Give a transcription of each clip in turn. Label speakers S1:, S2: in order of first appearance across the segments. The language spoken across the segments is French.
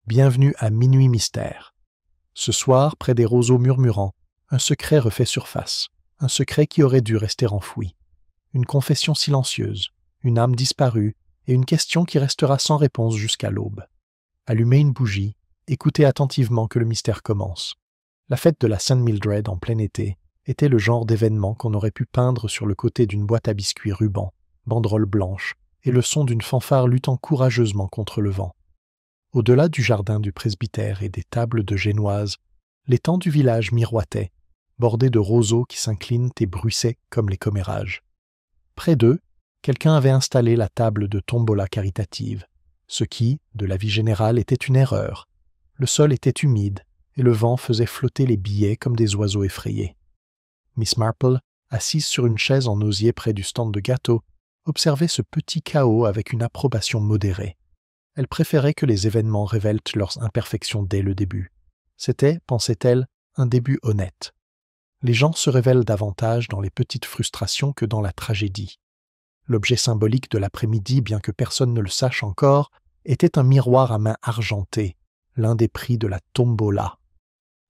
S1: Bienvenue à Minuit Mystère. Ce soir, près des roseaux murmurants, un secret refait surface, un secret qui aurait dû rester enfoui. Une confession silencieuse, une âme disparue et une question qui restera sans réponse jusqu'à l'aube. Allumez une bougie, écoutez attentivement que le mystère commence. La fête de la St. Mildred en plein été était le genre d'événement qu'on aurait pu peindre sur le côté d'une boîte à biscuits ruban, banderole blanche et le son d'une fanfare luttant courageusement contre le vent. Au-delà du jardin du presbytère et des tables de génoise, l'étang du village miroitait, bordé de roseaux qui s'inclinent et bruissaient comme les commérages. Près d'eux, quelqu'un avait installé la table de tombola caritative, ce qui, de l'avis général, était une erreur. Le sol était humide et le vent faisait flotter les billets comme des oiseaux effrayés. Miss Marple, assise sur une chaise en osier près du stand de gâteaux, observait ce petit chaos avec une approbation modérée. Elle préférait que les événements révèlent leurs imperfections dès le début. C'était, pensait-elle, un début honnête. Les gens se révèlent davantage dans les petites frustrations que dans la tragédie. L'objet symbolique de l'après-midi, bien que personne ne le sache encore, était un miroir à main argentée, l'un des prix de la tombola.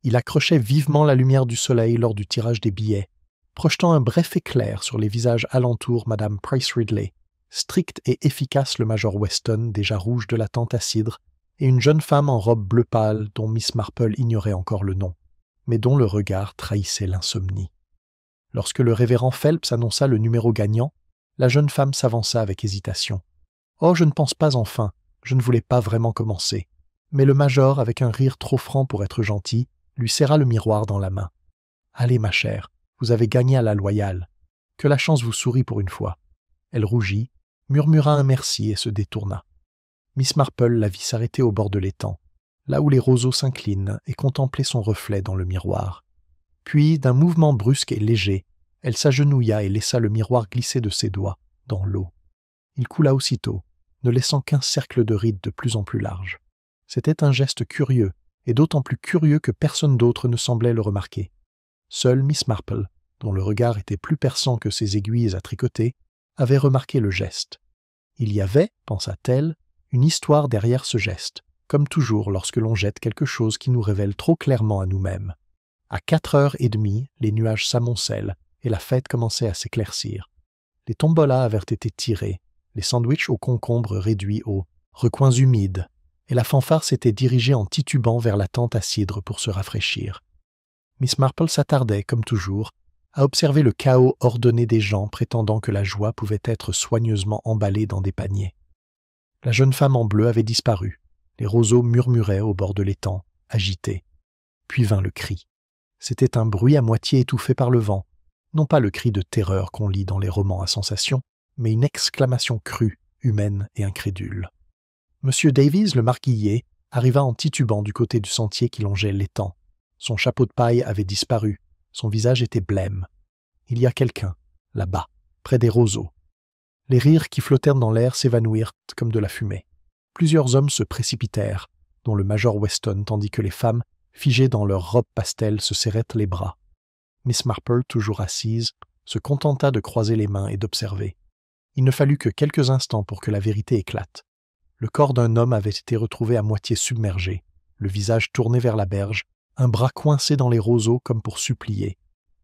S1: Il accrochait vivement la lumière du soleil lors du tirage des billets, projetant un bref éclair sur les visages alentour Madame Price Ridley, strict et efficace le major Weston, déjà rouge de la tente à cidre, et une jeune femme en robe bleu pâle dont Miss Marple ignorait encore le nom, mais dont le regard trahissait l'insomnie. Lorsque le révérend Phelps annonça le numéro gagnant, la jeune femme s'avança avec hésitation. « Oh, je ne pense pas enfin, je ne voulais pas vraiment commencer. » Mais le major, avec un rire trop franc pour être gentil, lui serra le miroir dans la main. « Allez, ma chère, vous avez gagné à la loyale. Que la chance vous sourie pour une fois. » Elle rougit, murmura un merci et se détourna. Miss Marple la vit s'arrêter au bord de l'étang, là où les roseaux s'inclinent, et contempler son reflet dans le miroir. Puis, d'un mouvement brusque et léger, elle s'agenouilla et laissa le miroir glisser de ses doigts, dans l'eau. Il coula aussitôt, ne laissant qu'un cercle de rides de plus en plus large. C'était un geste curieux, et d'autant plus curieux que personne d'autre ne semblait le remarquer. Seule Miss Marple, dont le regard était plus perçant que ses aiguilles à tricoter, avait remarqué le geste. Il y avait, pensa-t-elle, une histoire derrière ce geste, comme toujours lorsque l'on jette quelque chose qui nous révèle trop clairement à nous-mêmes. À 4h30, les nuages s'amoncellent et la fête commençait à s'éclaircir. Les tombolas avaient été tirés, les sandwichs aux concombres réduits aux recoins humides, et la fanfare s'était dirigée en titubant vers la tente à cidre pour se rafraîchir. Miss Marple s'attardait, comme toujours, à observer le chaos ordonné des gens prétendant que la joie pouvait être soigneusement emballée dans des paniers. La jeune femme en bleu avait disparu. Les roseaux murmuraient au bord de l'étang, agités. Puis vint le cri. C'était un bruit à moitié étouffé par le vent, non pas le cri de terreur qu'on lit dans les romans à sensation, mais une exclamation crue, humaine et incrédule. Monsieur Davies, le marguillier, arriva en titubant du côté du sentier qui longeait l'étang. Son chapeau de paille avait disparu. Son visage était blême. Il y a quelqu'un, là-bas, près des roseaux. Les rires qui flottèrent dans l'air s'évanouirent comme de la fumée. Plusieurs hommes se précipitèrent, dont le major Weston, tandis que les femmes, figées dans leurs robes pastel, se serraient les bras. Miss Marple, toujours assise, se contenta de croiser les mains et d'observer. Il ne fallut que quelques instants pour que la vérité éclate. Le corps d'un homme avait été retrouvé à moitié submergé, le visage tourné vers la berge, un bras coincé dans les roseaux comme pour supplier.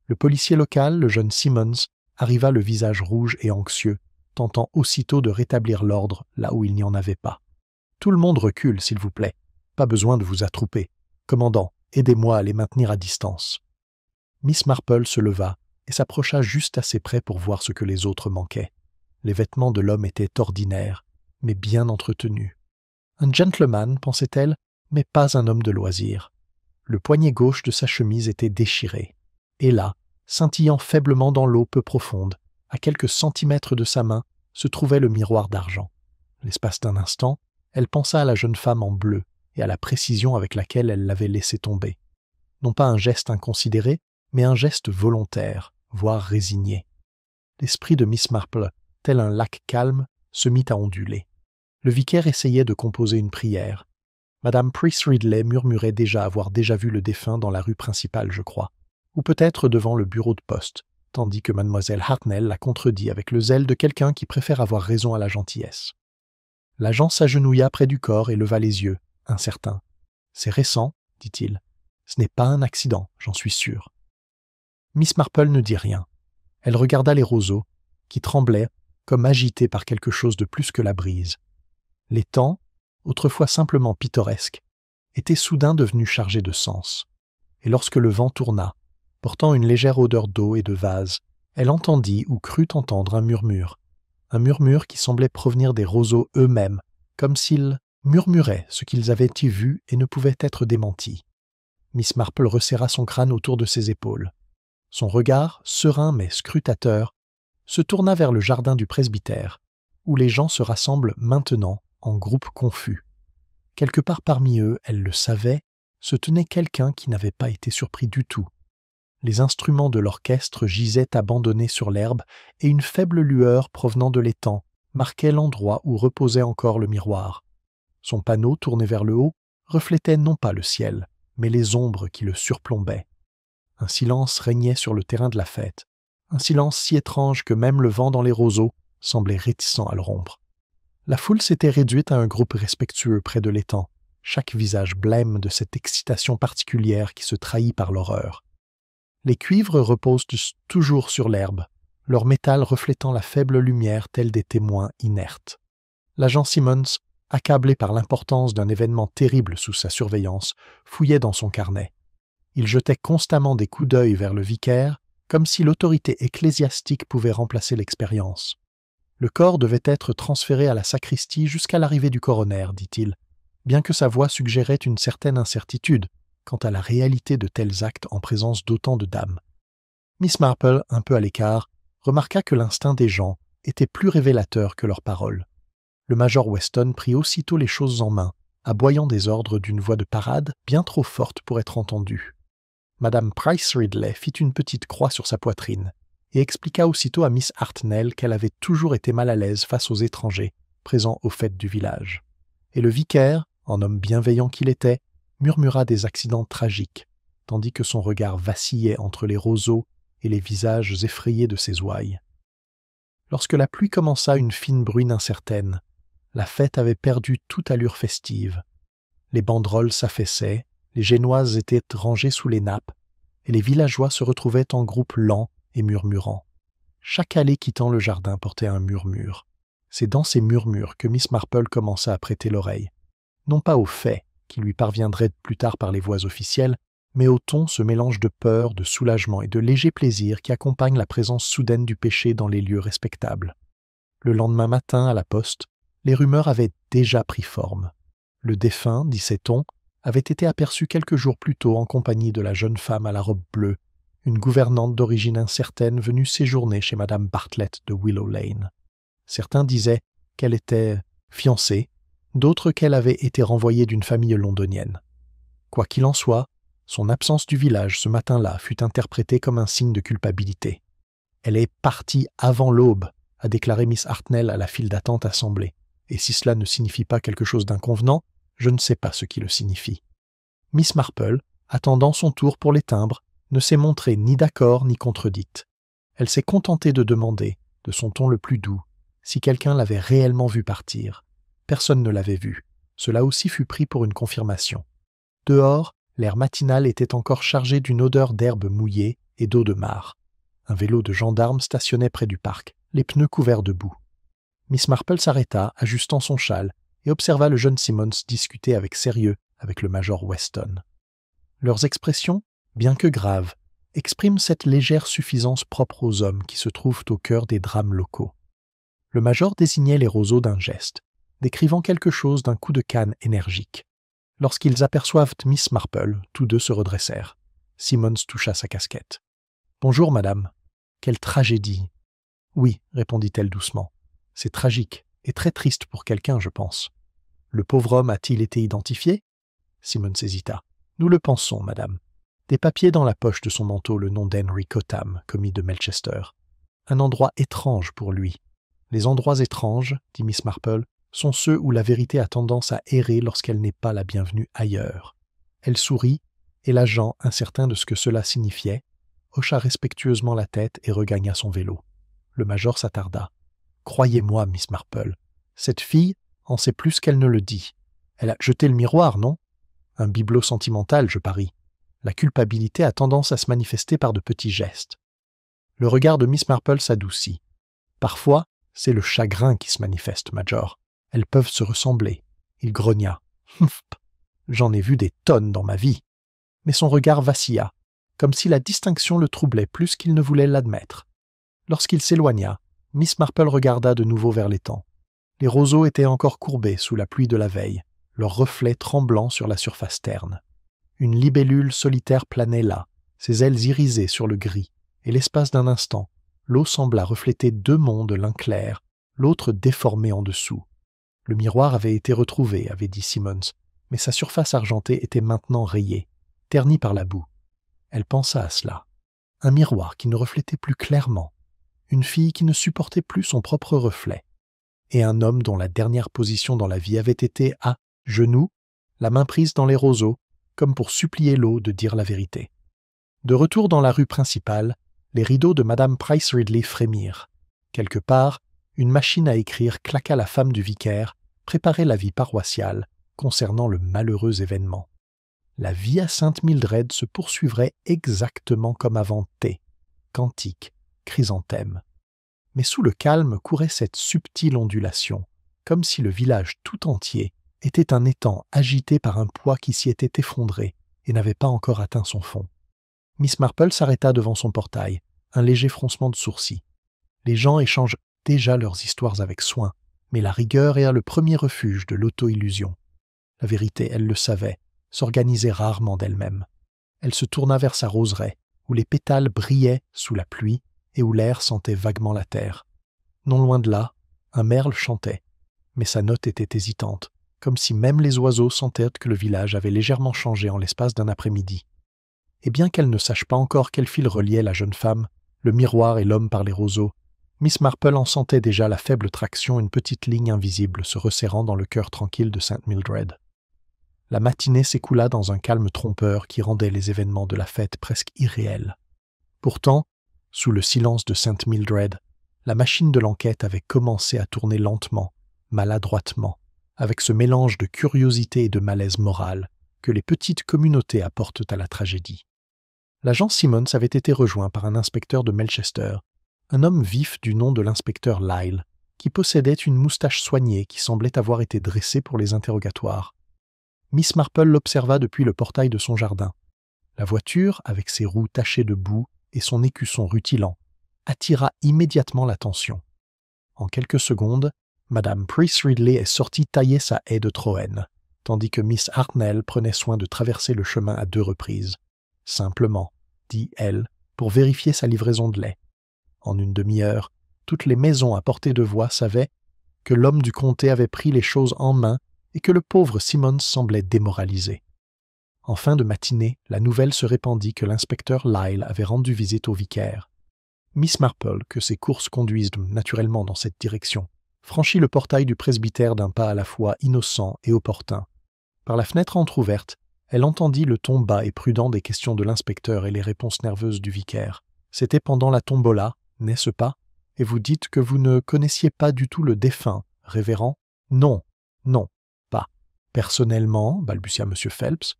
S1: Le policier local, le jeune Simmons, arriva le visage rouge et anxieux, tentant aussitôt de rétablir l'ordre là où il n'y en avait pas. « Tout le monde recule, s'il vous plaît. Pas besoin de vous attrouper. Commandant, aidez-moi à les maintenir à distance. » Miss Marple se leva et s'approcha juste assez près pour voir ce que les autres manquaient. Les vêtements de l'homme étaient ordinaires, mais bien entretenus. Un gentleman, pensait-elle, mais pas un homme de loisir. Le poignet gauche de sa chemise était déchiré. Et là, scintillant faiblement dans l'eau peu profonde, à quelques centimètres de sa main, se trouvait le miroir d'argent. L'espace d'un instant, elle pensa à la jeune femme en bleu et à la précision avec laquelle elle l'avait laissé tomber. Non pas un geste inconsidéré, mais un geste volontaire, voire résigné. L'esprit de Miss Marple, tel un lac calme, se mit à onduler. Le vicaire essayait de composer une prière. Madame Price Ridley murmurait avoir déjà vu le défunt dans la rue principale, je crois, ou peut-être devant le bureau de poste, tandis que mademoiselle Hartnell la contredit avec le zèle de quelqu'un qui préfère avoir raison à la gentillesse. L'agent s'agenouilla près du corps et leva les yeux, incertain. « C'est récent, dit-il. Ce n'est pas un accident, j'en suis sûr. » Miss Marple ne dit rien. Elle regarda les roseaux, qui tremblaient, comme agités par quelque chose de plus que la brise. L'étang, autrefois simplement pittoresque, était soudain devenu chargé de sens. Et lorsque le vent tourna, portant une légère odeur d'eau et de vase, elle entendit ou crut entendre un murmure qui semblait provenir des roseaux eux-mêmes, comme s'ils murmuraient ce qu'ils avaient y vu et ne pouvait être démenti. Miss Marple resserra son crâne autour de ses épaules. Son regard, serein mais scrutateur, se tourna vers le jardin du presbytère, où les gens se rassemblent maintenant en groupes confus. Quelque part parmi eux, elle le savait, se tenait quelqu'un qui n'avait pas été surpris du tout. Les instruments de l'orchestre gisaient abandonnés sur l'herbe et une faible lueur provenant de l'étang marquait l'endroit où reposait encore le miroir. Son panneau, tourné vers le haut, reflétait non pas le ciel, mais les ombres qui le surplombaient. Un silence régnait sur le terrain de la fête, un silence si étrange que même le vent dans les roseaux semblait réticent à le rompre. La foule s'était réduite à un groupe respectueux près de l'étang, chaque visage blême de cette excitation particulière qui se trahit par l'horreur. Les cuivres reposent toujours sur l'herbe, leur métal reflétant la faible lumière telle des témoins inertes. L'agent Simmons, accablé par l'importance d'un événement terrible sous sa surveillance, fouillait dans son carnet. Il jetait constamment des coups d'œil vers le vicaire, comme si l'autorité ecclésiastique pouvait remplacer l'expérience. Le corps devait être transféré à la sacristie jusqu'à l'arrivée du coroner, dit-il, bien que sa voix suggérait une certaine incertitude quant à la réalité de tels actes en présence d'autant de dames. Miss Marple, un peu à l'écart, remarqua que l'instinct des gens était plus révélateur que leurs paroles. Le major Weston prit aussitôt les choses en main, aboyant des ordres d'une voix de parade bien trop forte pour être entendue. Madame Price Ridley fit une petite croix sur sa poitrine et expliqua aussitôt à Miss Hartnell qu'elle avait toujours été mal à l'aise face aux étrangers présents aux fêtes du village. Et le vicaire, en homme bienveillant qu'il était, murmura des accidents tragiques, tandis que son regard vacillait entre les roseaux et les visages effrayés de ses ouailles. Lorsque la pluie commença une fine bruine incertaine, la fête avait perdu toute allure festive. Les banderoles s'affaissaient, les génoises étaient rangées sous les nappes, et les villageois se retrouvaient en groupes lents et murmurants. Chaque allée quittant le jardin portait un murmure. C'est dans ces murmures que Miss Marple commença à prêter l'oreille, non pas aux faits qui lui parviendraient plus tard par les voies officielles, mais au ton ce mélange de peur, de soulagement et de léger plaisir qui accompagne la présence soudaine du péché dans les lieux respectables. Le lendemain matin, à la poste, les rumeurs avaient déjà pris forme. Le défunt, disait-on, avait été aperçu quelques jours plus tôt en compagnie de la jeune femme à la robe bleue, une gouvernante d'origine incertaine venue séjourner chez Madame Bartlett de Willow Lane. Certains disaient qu'elle était fiancée, d'autres qu'elle avait été renvoyée d'une famille londonienne. Quoi qu'il en soit, son absence du village ce matin-là fut interprétée comme un signe de culpabilité. « Elle est partie avant l'aube », a déclaré Miss Hartnell à la file d'attente assemblée, et si cela ne signifie pas quelque chose d'inconvenant, je ne sais pas ce qui le signifie. Miss Marple, attendant son tour pour les timbres, ne s'est montrée ni d'accord ni contredite. Elle s'est contentée de demander, de son ton le plus doux, si quelqu'un l'avait réellement vu partir. Personne ne l'avait vu. Cela aussi fut pris pour une confirmation. Dehors, l'air matinal était encore chargé d'une odeur d'herbe mouillée et d'eau de mare. Un vélo de gendarme stationnait près du parc, les pneus couverts de boue. Miss Marple s'arrêta, ajustant son châle, et observa le jeune Simmons discuter avec sérieux avec le major Weston. Leurs expressions, bien que graves, expriment cette légère suffisance propre aux hommes qui se trouvent au cœur des drames locaux. Le major désignait les roseaux d'un geste, décrivant quelque chose d'un coup de canne énergique. Lorsqu'ils aperçoivent Miss Marple, tous deux se redressèrent. Simmons toucha sa casquette. « Bonjour, madame. Quelle tragédie !»« Oui, répondit-elle doucement. C'est tragique et très triste pour quelqu'un, je pense. Le pauvre homme a-t-il été identifié ?» Simmons hésita. « Nous le pensons, madame. Des papiers dans la poche de son manteau, le nom d'Henry Cotham, commis de Melchester. Un endroit étrange pour lui. Les endroits étranges, dit Miss Marple, sont ceux où la vérité a tendance à errer lorsqu'elle n'est pas la bienvenue ailleurs. » Elle sourit, et l'agent, incertain de ce que cela signifiait, hocha respectueusement la tête et regagna son vélo. Le major s'attarda. « Croyez-moi, Miss Marple, cette fille en sait plus qu'elle ne le dit. Elle a jeté le miroir, non? Un bibelot sentimental, je parie. La culpabilité a tendance à se manifester par de petits gestes. Le regard de Miss Marple s'adoucit. Parfois, c'est le chagrin qui se manifeste, Major. Elles peuvent se ressembler. Il grogna. J'en ai vu des tonnes dans ma vie. Mais son regard vacilla, comme si la distinction le troublait plus qu'il ne voulait l'admettre. Lorsqu'il s'éloigna, Miss Marple regarda de nouveau vers l'étang. Les roseaux étaient encore courbés sous la pluie de la veille, leurs reflets tremblant sur la surface terne. Une libellule solitaire planait là, ses ailes irisées sur le gris, et l'espace d'un instant, l'eau sembla refléter deux mondes, l'un clair, l'autre déformé en dessous. Le miroir avait été retrouvé, avait dit Simmons, mais sa surface argentée était maintenant rayée, ternie par la boue. Elle pensa à cela. Un miroir qui ne reflétait plus clairement, une fille qui ne supportait plus son propre reflet, et un homme dont la dernière position dans la vie avait été à genoux, la main prise dans les roseaux, comme pour supplier l'eau de dire la vérité. De retour dans la rue principale, les rideaux de Madame Price Ridley frémirent. Quelque part, une machine à écrire claqua la femme du vicaire, préparait la vie paroissiale concernant le malheureux événement. La vie à Sainte-Mildred se poursuivrait exactement comme avant thé, cantique, chrysanthème. Mais sous le calme courait cette subtile ondulation, comme si le village tout entier était un étang agité par un poids qui s'y était effondré et n'avait pas encore atteint son fond. Miss Marple s'arrêta devant son portail, un léger froncement de sourcils. Les gens échangent déjà leurs histoires avec soin, mais la rigueur est le premier refuge de l'auto-illusion. La vérité, elle le savait, s'organisait rarement d'elle-même. Elle se tourna vers sa roseraie, où les pétales brillaient sous la pluie et où l'air sentait vaguement la terre. Non loin de là, un merle chantait, mais sa note était hésitante, comme si même les oiseaux sentaient que le village avait légèrement changé en l'espace d'un après-midi. Et bien qu'elle ne sache pas encore quel fil reliait la jeune femme, le miroir et l'homme par les roseaux, Miss Marple en sentait déjà la faible traction, une petite ligne invisible se resserrant dans le cœur tranquille de Sainte Mildred. La matinée s'écoula dans un calme trompeur qui rendait les événements de la fête presque irréels. Pourtant, sous le silence de Sainte Mildred, la machine de l'enquête avait commencé à tourner lentement, maladroitement, avec ce mélange de curiosité et de malaise moral que les petites communautés apportent à la tragédie. L'agent Simmons avait été rejoint par un inspecteur de Melchester, un homme vif du nom de l'inspecteur Lyle, qui possédait une moustache soignée qui semblait avoir été dressée pour les interrogatoires. Miss Marple l'observa depuis le portail de son jardin. La voiture, avec ses roues tachées de boue et son écusson rutilant, attira immédiatement l'attention. En quelques secondes, Madame Price Ridley est sortie tailler sa haie de Troène, tandis que Miss Hartnell prenait soin de traverser le chemin à 2 reprises. Simplement, dit elle, pour vérifier sa livraison de lait. En une demi-heure, toutes les maisons à portée de voix savaient que l'homme du comté avait pris les choses en main et que le pauvre Simmons semblait démoralisé. En fin de matinée, la nouvelle se répandit que l'inspecteur Lyle avait rendu visite au vicaire. Miss Marple, que ses courses conduisent naturellement dans cette direction, franchit le portail du presbytère d'un pas à la fois innocent et opportun. Par la fenêtre entr'ouverte, elle entendit le ton bas et prudent des questions de l'inspecteur et les réponses nerveuses du vicaire. C'était pendant la tombola, n'est-ce pas? Et vous dites que vous ne connaissiez pas du tout le défunt, révérend? Non, non, pas. Personnellement, balbutia M. Phelps,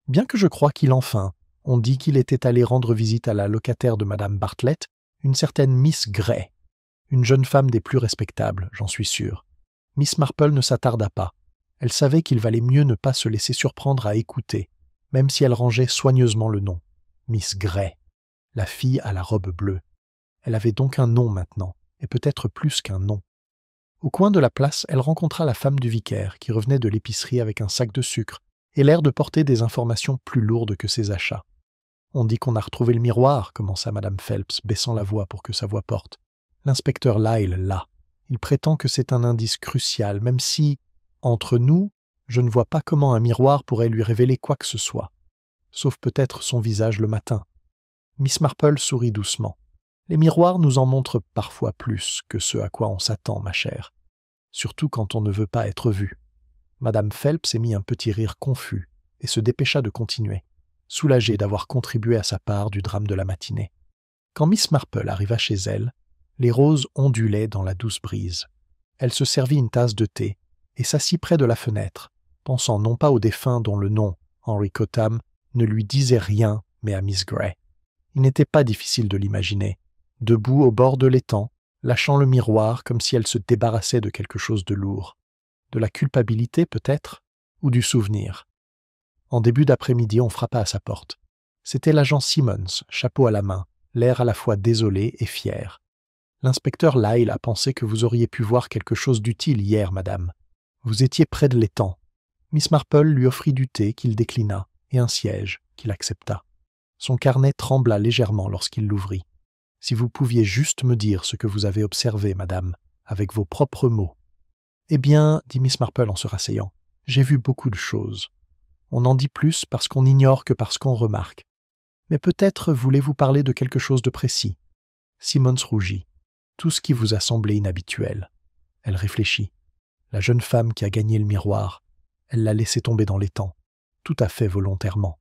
S1: bien que je croie qu'il enfin, on dit qu'il était allé rendre visite à la locataire de Mme Bartlett, une certaine Miss Gray, une jeune femme des plus respectables, j'en suis sûr. Miss Marple ne s'attarda pas. Elle savait qu'il valait mieux ne pas se laisser surprendre à écouter, même si elle rangeait soigneusement le nom. Miss Gray, la fille à la robe bleue. Elle avait donc un nom maintenant, et peut-être plus qu'un nom. Au coin de la place, elle rencontra la femme du vicaire, qui revenait de l'épicerie avec un sac de sucre, et l'air de porter des informations plus lourdes que ses achats. « On dit qu'on a retrouvé le miroir », commença Mme Phelps, baissant la voix pour que sa voix porte. « L'inspecteur Lyle, là. Il prétend que c'est un indice crucial, même si, entre nous, je ne vois pas comment un miroir pourrait lui révéler quoi que ce soit. Sauf peut-être son visage le matin. » Miss Marple sourit doucement. « Les miroirs nous en montrent parfois plus que ce à quoi on s'attend, ma chère. Surtout quand on ne veut pas être vu. » Madame Phelps émit un petit rire confus et se dépêcha de continuer, soulagée d'avoir contribué à sa part du drame de la matinée. Quand Miss Marple arriva chez elle, les roses ondulaient dans la douce brise. Elle se servit une tasse de thé et s'assit près de la fenêtre, pensant non pas au défunt dont le nom, Henry Cotham, ne lui disait rien, mais à Miss Grey. Il n'était pas difficile de l'imaginer, debout au bord de l'étang, lâchant le miroir comme si elle se débarrassait de quelque chose de lourd. De la culpabilité peut-être, ou du souvenir. En début d'après-midi, on frappa à sa porte. C'était l'agent Simmons, chapeau à la main, l'air à la fois désolé et fier. « L'inspecteur Lyle a pensé que vous auriez pu voir quelque chose d'utile hier, madame. Vous étiez près de l'étang. » Miss Marple lui offrit du thé qu'il déclina et un siège qu'il accepta. Son carnet trembla légèrement lorsqu'il l'ouvrit. « Si vous pouviez juste me dire ce que vous avez observé, madame, avec vos propres mots. »« Eh bien, dit Miss Marple en se rasseyant, j'ai vu beaucoup de choses. On en dit plus parce qu'on ignore que parce qu'on remarque. Mais peut-être voulez-vous parler de quelque chose de précis. » Simmons rougit. « Tout ce qui vous a semblé inhabituel. » Elle réfléchit. La jeune femme qui a gagné le miroir, elle l'a laissé tomber dans l'étang, tout à fait volontairement.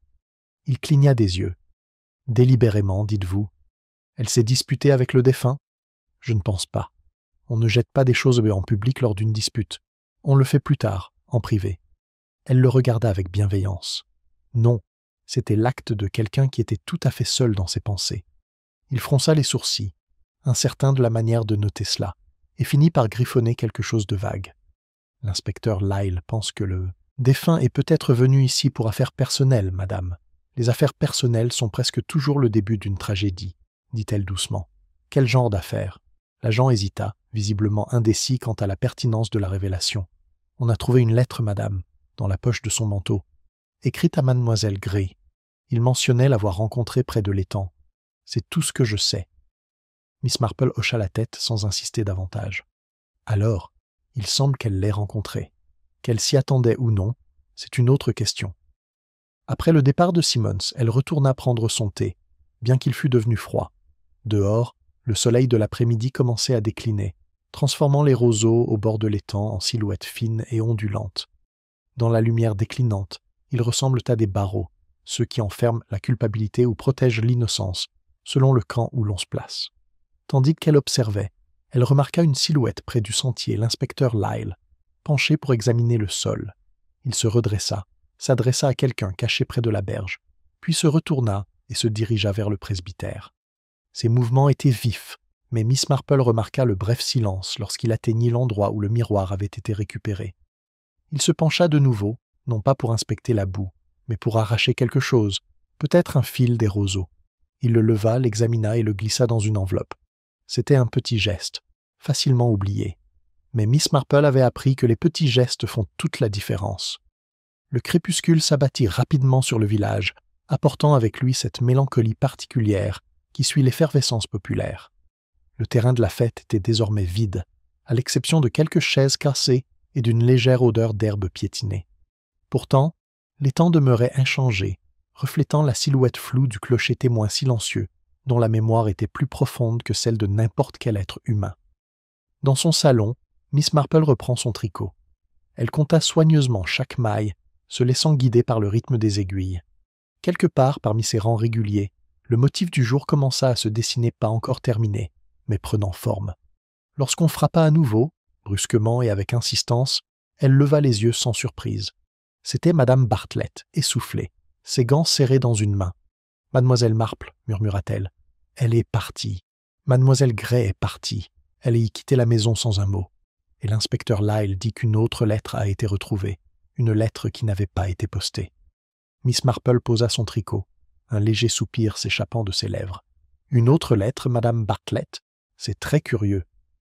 S1: Il cligna des yeux. « Délibérément, dites-vous. Elle s'est disputée avec le défunt ? Je ne pense pas. On ne jette pas des choses en public lors d'une dispute. On le fait plus tard, en privé. » Elle le regarda avec bienveillance. Non, c'était l'acte de quelqu'un qui était tout à fait seul dans ses pensées. Il fronça les sourcils, incertain de la manière de noter cela, et finit par griffonner quelque chose de vague. L'inspecteur Lyle pense que le défunt est peut-être venu ici pour affaires personnelles, madame. Les affaires personnelles sont presque toujours le début d'une tragédie, dit-elle doucement. Quel genre d'affaires ? L'agent hésita, visiblement indécis quant à la pertinence de la révélation. On a trouvé une lettre, madame, dans la poche de son manteau, écrite à mademoiselle Gray. Il mentionnait l'avoir rencontrée près de l'étang. C'est tout ce que je sais. Miss Marple hocha la tête sans insister davantage. Alors, il semble qu'elle l'ait rencontrée. Qu'elle s'y attendait ou non, c'est une autre question. Après le départ de Simmons, elle retourna prendre son thé, bien qu'il fût devenu froid. Dehors, le soleil de l'après-midi commençait à décliner, transformant les roseaux au bord de l'étang en silhouettes fines et ondulantes. Dans la lumière déclinante, ils ressemblent à des barreaux, ceux qui enferment la culpabilité ou protègent l'innocence, selon le camp où l'on se place. Tandis qu'elle observait, elle remarqua une silhouette près du sentier, l'inspecteur Lyle, penché pour examiner le sol. Il se redressa, s'adressa à quelqu'un caché près de la berge, puis se retourna et se dirigea vers le presbytère. Ses mouvements étaient vifs, mais Miss Marple remarqua le bref silence lorsqu'il atteignit l'endroit où le miroir avait été récupéré. Il se pencha de nouveau, non pas pour inspecter la boue, mais pour arracher quelque chose, peut-être un fil des roseaux. Il le leva, l'examina et le glissa dans une enveloppe. C'était un petit geste, facilement oublié. Mais Miss Marple avait appris que les petits gestes font toute la différence. Le crépuscule s'abattit rapidement sur le village, apportant avec lui cette mélancolie particulière qui suit l'effervescence populaire. Le terrain de la fête était désormais vide, à l'exception de quelques chaises cassées et d'une légère odeur d'herbe piétinée. Pourtant, l'étang demeurait inchangé, reflétant la silhouette floue du clocher témoin silencieux, dont la mémoire était plus profonde que celle de n'importe quel être humain. Dans son salon, Miss Marple reprend son tricot. Elle compta soigneusement chaque maille, se laissant guider par le rythme des aiguilles. Quelque part parmi ces rangs réguliers, le motif du jour commença à se dessiner, pas encore terminé, mais prenant forme. Lorsqu'on frappa à nouveau, brusquement et avec insistance, elle leva les yeux sans surprise. C'était Madame Bartlett, essoufflée, ses gants serrés dans une main. « Mademoiselle Marple, murmura-t-elle, elle est partie. Mademoiselle Gray est partie. Elle a quitté la maison sans un mot. » Et l'inspecteur Lyle dit qu'une autre lettre a été retrouvée, une lettre qui n'avait pas été postée. Miss Marple posa son tricot, un léger soupir s'échappant de ses lèvres. « Une autre lettre, Madame Bartlett ? C'est très curieux.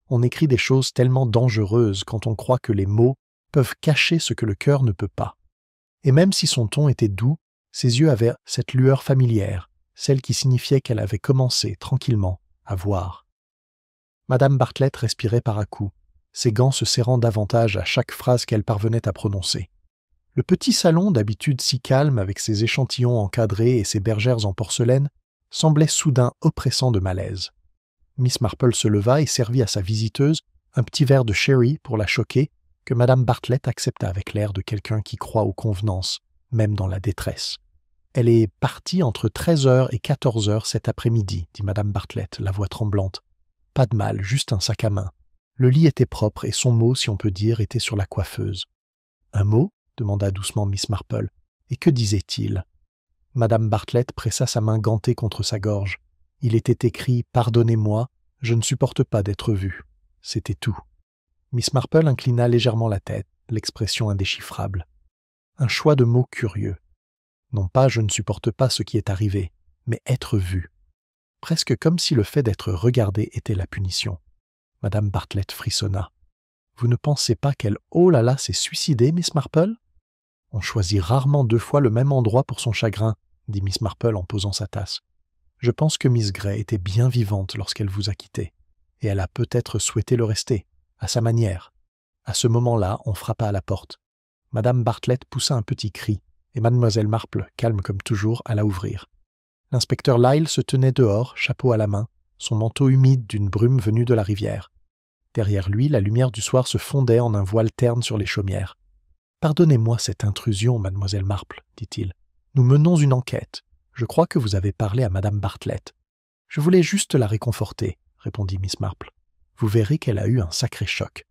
S1: On écrit des choses tellement dangereuses quand on croit que les mots peuvent cacher ce que le cœur ne peut pas. » Et même si son ton était doux, ses yeux avaient cette lueur familière, celle qui signifiait qu'elle avait commencé, tranquillement, à voir. Madame Bartlett respirait par à-coups, ses gants se serrant davantage à chaque phrase qu'elle parvenait à prononcer. Le petit salon, d'habitude si calme avec ses échantillons encadrés et ses bergères en porcelaine, semblait soudain oppressant de malaise. Miss Marple se leva et servit à sa visiteuse un petit verre de sherry pour la choquer, que Madame Bartlett accepta avec l'air de quelqu'un qui croit aux convenances, même dans la détresse. « Elle est partie entre 13h et 14h cet après-midi, dit Madame Bartlett, la voix tremblante. Pas de mal, juste un sac à main. Le lit était propre et son mot, si on peut dire, était sur la coiffeuse. »« Un mot ? demanda doucement Miss Marple. Et que disait-il? Madame Bartlett pressa sa main gantée contre sa gorge. Il était écrit « Pardonnez-moi, je ne supporte pas d'être vue ». C'était tout. Miss Marple inclina légèrement la tête, l'expression indéchiffrable. Un choix de mots curieux. Non pas « je ne supporte pas ce qui est arrivé », mais « être vue ». Presque comme si le fait d'être regardée était la punition. Madame Bartlett frissonna. « Vous ne pensez pas qu'elle, oh là là, s'est suicidée, Miss Marple ?» « On choisit rarement 2 fois le même endroit pour son chagrin, » dit Miss Marple en posant sa tasse. « Je pense que Miss Grey était bien vivante lorsqu'elle vous a quitté, et elle a peut-être souhaité le rester, à sa manière. » À ce moment-là, on frappa à la porte. Madame Bartlett poussa un petit cri, et Mademoiselle Marple, calme comme toujours, alla ouvrir. L'inspecteur Lyle se tenait dehors, chapeau à la main, son manteau humide d'une brume venue de la rivière. Derrière lui, la lumière du soir se fondait en un voile terne sur les chaumières. « Pardonnez-moi cette intrusion, mademoiselle Marple, dit-il. Nous menons une enquête. Je crois que vous avez parlé à madame Bartlett. Je voulais juste la réconforter, répondit Miss Marple. Vous verrez qu'elle a eu un sacré choc.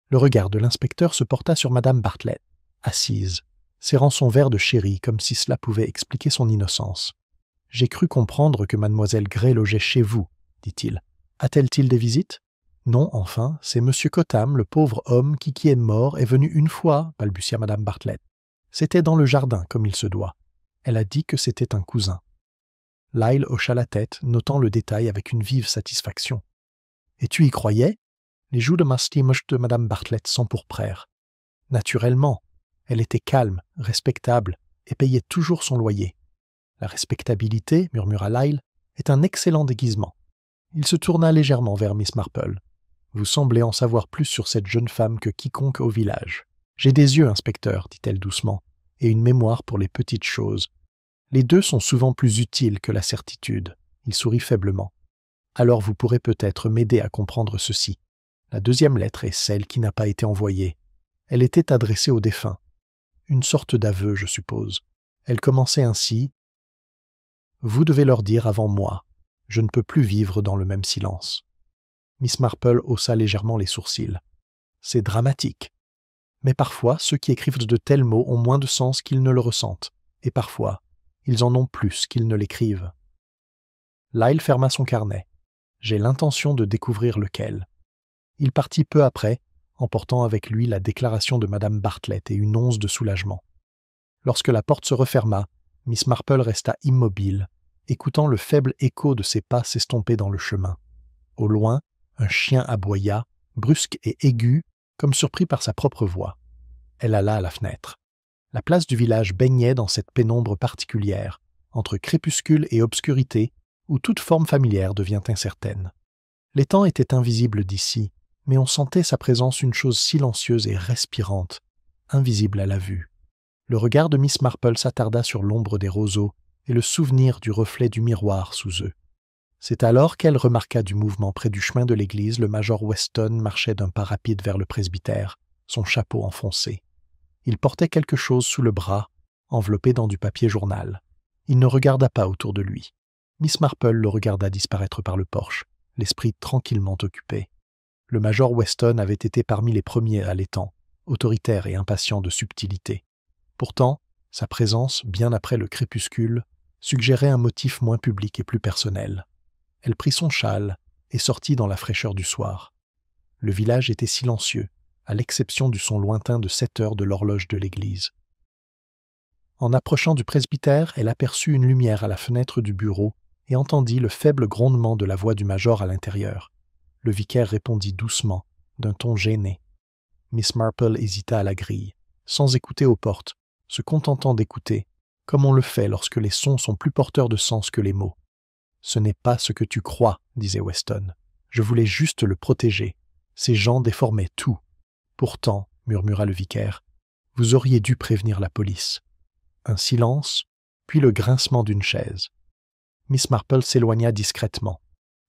S1: Le regard de l'inspecteur se porta sur madame Bartlett, assise, serrant son verre de sherry comme si cela pouvait expliquer son innocence. J'ai cru comprendre que mademoiselle Grey logeait chez vous, dit-il. A-t-elle des visites? Non, enfin, c'est monsieur Cotham, le pauvre homme qui est mort, est venu une fois, balbutia madame Bartlett. C'était dans le jardin, comme il se doit. Elle a dit que c'était un cousin. Lyle hocha la tête, notant le détail avec une vive satisfaction. Et tu y croyais? Les joues de mastimouche de madame Bartlett s'empourprèrent. Naturellement, elle était calme, respectable, et payait toujours son loyer. La respectabilité, murmura Lyle, est un excellent déguisement. Il se tourna légèrement vers Miss Marple. Vous semblez en savoir plus sur cette jeune femme que quiconque au village. J'ai des yeux, inspecteur, dit-elle doucement, et une mémoire pour les petites choses. Les 2 sont souvent plus utiles que la certitude. Il sourit faiblement. Alors vous pourrez peut-être m'aider à comprendre ceci. La 2e lettre est celle qui n'a pas été envoyée. Elle était adressée aux défunts. Une sorte d'aveu, je suppose. Elle commençait ainsi. Vous devez leur dire avant moi. Je ne peux plus vivre dans le même silence. Miss Marple haussa légèrement les sourcils. C'est dramatique. Mais parfois, ceux qui écrivent de tels mots ont moins de sens qu'ils ne le ressentent, et parfois, ils en ont plus qu'ils ne l'écrivent. Lyle ferma son carnet. J'ai l'intention de découvrir lequel. Il partit peu après, emportant avec lui la déclaration de madame Bartlett et une once de soulagement. Lorsque la porte se referma, Miss Marple resta immobile, écoutant le faible écho de ses pas s'estomper dans le chemin. Au loin, un chien aboya, brusque et aigu, comme surpris par sa propre voix. Elle alla à la fenêtre. La place du village baignait dans cette pénombre particulière, entre crépuscule et obscurité, où toute forme familière devient incertaine. L'étang était invisible d'ici, mais on sentait sa présence une chose silencieuse et respirante, invisible à la vue. Le regard de Miss Marple s'attarda sur l'ombre des roseaux et le souvenir du reflet du miroir sous eux. C'est alors qu'elle remarqua du mouvement près du chemin de l'église le major Weston marchait d'un pas rapide vers le presbytère, son chapeau enfoncé. Il portait quelque chose sous le bras, enveloppé dans du papier journal. Il ne regarda pas autour de lui. Miss Marple le regarda disparaître par le porche, l'esprit tranquillement occupé. Le major Weston avait été parmi les premiers à l'étang, autoritaire et impatient de subtilité. Pourtant, sa présence, bien après le crépuscule, suggérait un motif moins public et plus personnel. Elle prit son châle et sortit dans la fraîcheur du soir. Le village était silencieux, à l'exception du son lointain de 7 heures de l'horloge de l'église. En approchant du presbytère, elle aperçut une lumière à la fenêtre du bureau et entendit le faible grondement de la voix du major à l'intérieur. Le vicaire répondit doucement, d'un ton gêné. Miss Marple hésita à la grille, sans écouter aux portes, se contentant d'écouter, comme on le fait lorsque les sons sont plus porteurs de sens que les mots. « Ce n'est pas ce que tu crois, » disait Weston. « Je voulais juste le protéger. Ces gens déformaient tout. » « Pourtant, » murmura le vicaire, « vous auriez dû prévenir la police. » Un silence, puis le grincement d'une chaise. Miss Marple s'éloigna discrètement.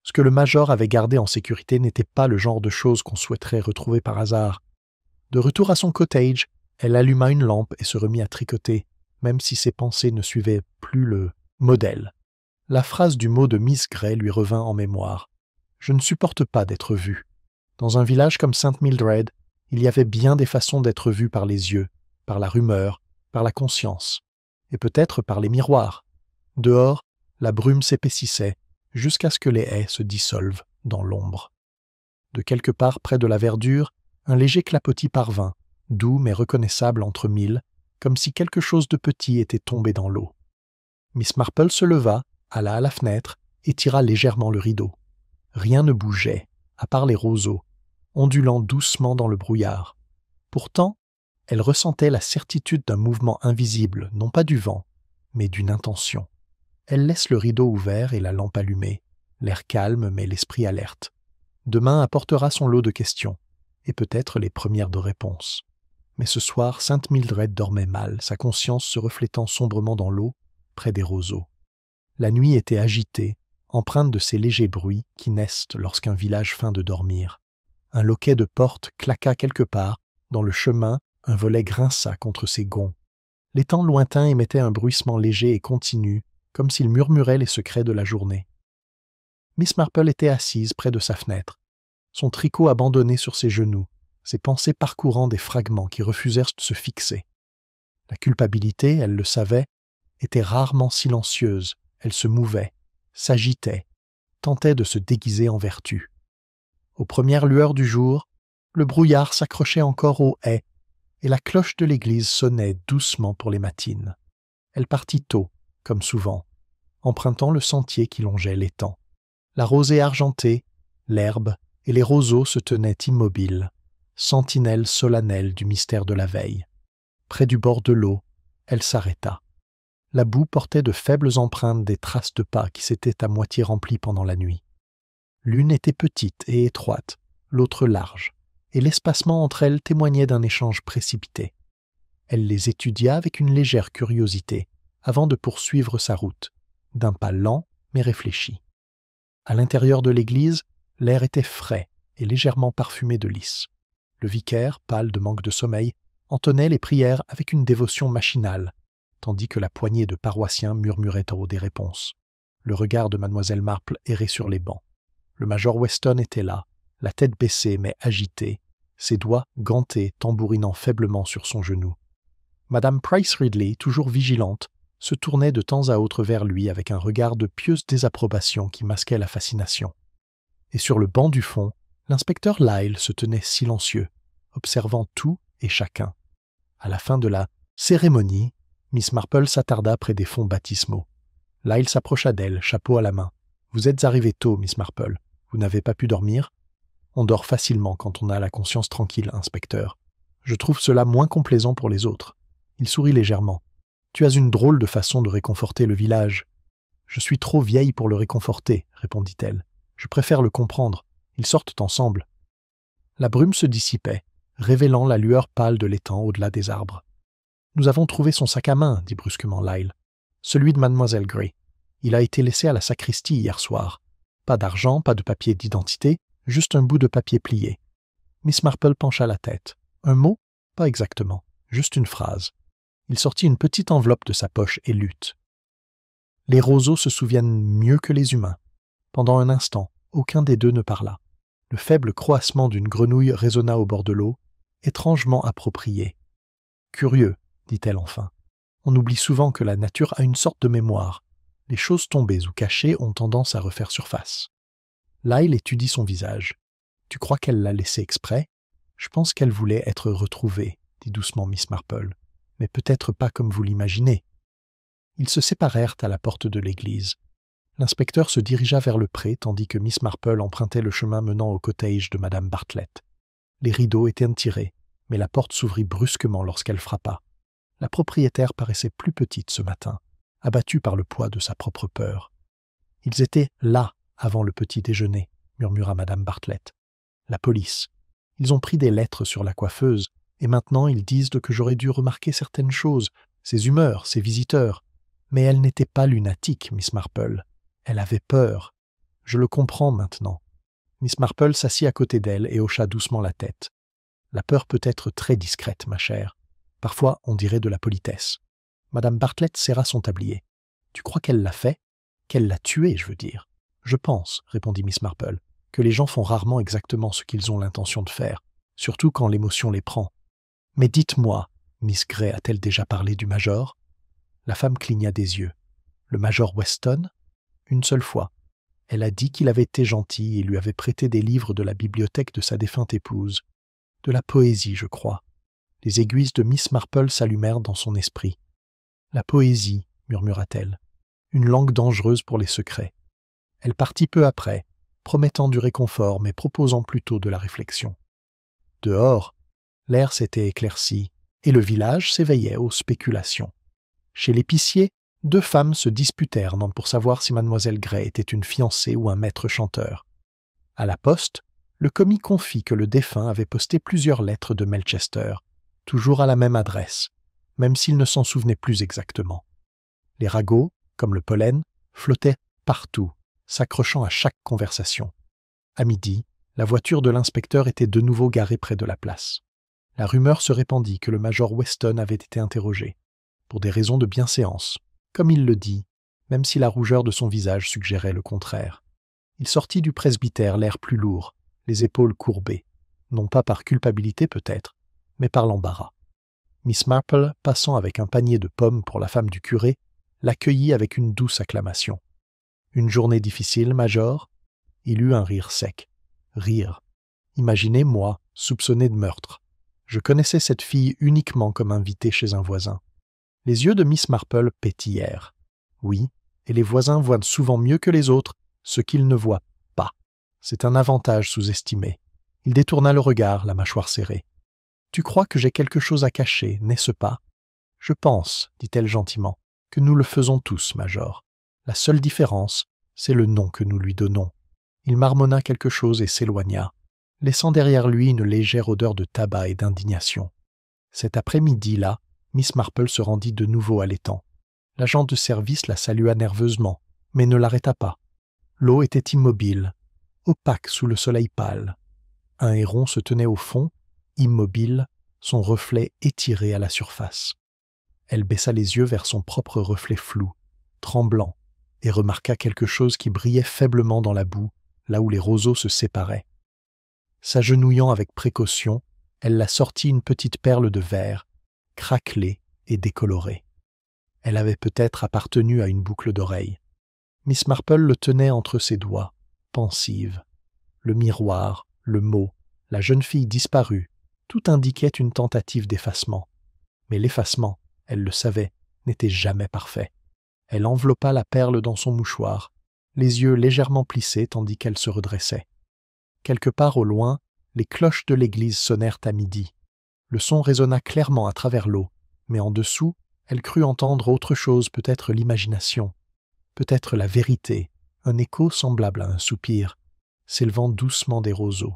S1: Ce que le major avait gardé en sécurité n'était pas le genre de choses qu'on souhaiterait retrouver par hasard. De retour à son cottage, elle alluma une lampe et se remit à tricoter, même si ses pensées ne suivaient plus le modèle. La phrase du mot de Miss Grey lui revint en mémoire. « Je ne supporte pas d'être vue. » Dans un village comme St. Mildred, il y avait bien des façons d'être vue par les yeux, par la rumeur, par la conscience, et peut-être par les miroirs. Dehors, la brume s'épaississait jusqu'à ce que les haies se dissolvent dans l'ombre. De quelque part près de la verdure, un léger clapotis parvint, doux mais reconnaissable entre mille, comme si quelque chose de petit était tombé dans l'eau. Miss Marple se leva, alla à la fenêtre et tira légèrement le rideau. Rien ne bougeait, à part les roseaux, ondulant doucement dans le brouillard. Pourtant, elle ressentait la certitude d'un mouvement invisible, non pas du vent, mais d'une intention. Elle laisse le rideau ouvert et la lampe allumée, l'air calme mais l'esprit alerte. Demain apportera son lot de questions, et peut-être les premières de réponses. Mais ce soir, Sainte Mildred dormait mal, sa conscience se reflétant sombrement dans l'eau, près des roseaux. La nuit était agitée, empreinte de ces légers bruits qui naissent lorsqu'un village feint de dormir. Un loquet de porte claqua quelque part, dans le chemin, un volet grinça contre ses gonds. L'étang lointain émettait un bruissement léger et continu, comme s'il murmurait les secrets de la journée. Miss Marple était assise près de sa fenêtre, son tricot abandonné sur ses genoux, ses pensées parcourant des fragments qui refusèrent de se fixer. La culpabilité, elle le savait, était rarement silencieuse, elle se mouvait, s'agitait, tentait de se déguiser en vertu. Aux premières lueurs du jour, le brouillard s'accrochait encore aux haies, et la cloche de l'église sonnait doucement pour les matines. Elle partit tôt, comme souvent, empruntant le sentier qui longeait l'étang. La rosée argentée, l'herbe et les roseaux se tenaient immobiles, sentinelles solennelles du mystère de la veille. Près du bord de l'eau, elle s'arrêta. La boue portait de faibles empreintes des traces de pas qui s'étaient à moitié remplies pendant la nuit. L'une était petite et étroite, l'autre large, et l'espacement entre elles témoignait d'un échange précipité. Elle les étudia avec une légère curiosité, avant de poursuivre sa route, d'un pas lent mais réfléchi. À l'intérieur de l'église, l'air était frais et légèrement parfumé de lys. Le vicaire, pâle de manque de sommeil, entonnait les prières avec une dévotion machinale, tandis que la poignée de paroissiens murmurait en haut des réponses. Le regard de Mademoiselle Marple errait sur les bancs. Le major Weston était là, la tête baissée mais agitée, ses doigts gantés tambourinant faiblement sur son genou. Madame Price Ridley, toujours vigilante, se tournait de temps à autre vers lui avec un regard de pieuse désapprobation qui masquait la fascination. Et sur le banc du fond, l'inspecteur Lyle se tenait silencieux, observant tout et chacun. À la fin de la cérémonie, Miss Marple s'attarda près des fonds baptismaux. Lyle s'approcha d'elle, chapeau à la main. « Vous êtes arrivée tôt, Miss Marple. Vous n'avez pas pu dormir ?»« On dort facilement quand on a la conscience tranquille, inspecteur. Je trouve cela moins complaisant pour les autres. » Il sourit légèrement. « Tu as une drôle de façon de réconforter le village. »« Je suis trop vieille pour le réconforter, » répondit-elle. « Je préfère le comprendre. Ils sortent ensemble. » La brume se dissipait, révélant la lueur pâle de l'étang au-delà des arbres. « Nous avons trouvé son sac à main, » dit brusquement Lyle. « Celui de Mademoiselle Gray. Il a été laissé à la sacristie hier soir. Pas d'argent, pas de papier d'identité, juste un bout de papier plié. » Miss Marple pencha la tête. « Un mot ? Pas exactement. Juste une phrase. » Il sortit une petite enveloppe de sa poche et lut. « Les roseaux se souviennent mieux que les humains. » Pendant un instant, aucun des deux ne parla. Le faible croassement d'une grenouille résonna au bord de l'eau, étrangement approprié. « Curieux, dit-elle enfin. On oublie souvent que la nature a une sorte de mémoire. Les choses tombées ou cachées ont tendance à refaire surface. » Lyle étudie son visage. « Tu crois qu'elle l'a laissé exprès ? Je pense qu'elle voulait être retrouvée, dit doucement Miss Marple. Mais peut-être pas comme vous l'imaginez. » Ils se séparèrent à la porte de l'église. L'inspecteur se dirigea vers le pré, tandis que Miss Marple empruntait le chemin menant au cottage de Madame Bartlett. Les rideaux étaient tirés, mais la porte s'ouvrit brusquement lorsqu'elle frappa. La propriétaire paraissait plus petite ce matin, abattue par le poids de sa propre peur. « Ils étaient là avant le petit déjeuner, » murmura Madame Bartlett. « La police. Ils ont pris des lettres sur la coiffeuse, et maintenant ils disent que j'aurais dû remarquer certaines choses, ses humeurs, ses visiteurs. Mais elle n'était pas lunatique, Miss Marple. Elle avait peur. Je le comprends maintenant. » Miss Marple s'assit à côté d'elle et hocha doucement la tête. « La peur peut être très discrète, ma chère. Parfois, on dirait de la politesse. » Madame Bartlett serra son tablier. « Tu crois qu'elle l'a fait ? Qu'elle l'a tué, je veux dire. »« Je pense, » répondit Miss Marple, « que les gens font rarement exactement ce qu'ils ont l'intention de faire, surtout quand l'émotion les prend. Mais dites-moi, Miss Gray a-t-elle déjà parlé du Major? La femme cligna des yeux. Le Major Weston? Une seule fois. Elle a dit qu'il avait été gentil et lui avait prêté des livres de la bibliothèque de sa défunte épouse. De la poésie, je crois. Les aiguilles de Miss Marple s'allumèrent dans son esprit. La poésie, murmura-t-elle. Une langue dangereuse pour les secrets. Elle partit peu après, promettant du réconfort mais proposant plutôt de la réflexion. Dehors, l'air s'était éclairci et le village s'éveillait aux spéculations. Chez l'épicier, 2 femmes se disputèrent pour savoir si mademoiselle Gray était une fiancée ou un maître chanteur. À la poste, le commis confie que le défunt avait posté plusieurs lettres de Melchester, toujours à la même adresse, même s'il ne s'en souvenait plus exactement. Les ragots, comme le pollen, flottaient partout, s'accrochant à chaque conversation. À midi, la voiture de l'inspecteur était de nouveau garée près de la place. La rumeur se répandit que le major Weston avait été interrogé, pour des raisons de bienséance, comme il le dit, même si la rougeur de son visage suggérait le contraire. Il sortit du presbytère l'air plus lourd, les épaules courbées, non pas par culpabilité peut-être, mais par l'embarras. Miss Marple, passant avec un panier de pommes pour la femme du curé, l'accueillit avec une douce acclamation. « Une journée difficile, Major ?» Il eut un rire sec. Rire. Imaginez, moi, soupçonné de meurtre. Je connaissais cette fille uniquement comme invitée chez un voisin. Les yeux de Miss Marple pétillèrent. Oui, et les voisins voient souvent mieux que les autres ce qu'ils ne voient pas. C'est un avantage sous-estimé. Il détourna le regard, la mâchoire serrée. « Tu crois que j'ai quelque chose à cacher, n'est-ce pas ?»« Je pense, dit-elle gentiment, que nous le faisons tous, Major. La seule différence, c'est le nom que nous lui donnons. » Il marmonna quelque chose et s'éloigna, laissant derrière lui une légère odeur de tabac et d'indignation. Cet après-midi-là, Miss Marple se rendit de nouveau à l'étang. L'agent de service la salua nerveusement, mais ne l'arrêta pas. L'eau était immobile, opaque sous le soleil pâle. Un héron se tenait au fond, immobile, son reflet étiré à la surface. Elle baissa les yeux vers son propre reflet flou, tremblant, et remarqua quelque chose qui brillait faiblement dans la boue, là où les roseaux se séparaient. S'agenouillant avec précaution, elle la sortit une petite perle de verre, craquelée et décolorée. Elle avait peut-être appartenu à une boucle d'oreille. Miss Marple le tenait entre ses doigts, pensive. Le miroir, le mot, la jeune fille disparue, tout indiquait une tentative d'effacement. Mais l'effacement, elle le savait, n'était jamais parfait. Elle enveloppa la perle dans son mouchoir, les yeux légèrement plissés tandis qu'elle se redressait. Quelque part au loin, les cloches de l'église sonnèrent à midi. Le son résonna clairement à travers l'eau, mais en dessous, elle crut entendre autre chose, peut-être l'imagination, peut-être la vérité, un écho semblable à un soupir, s'élevant doucement des roseaux.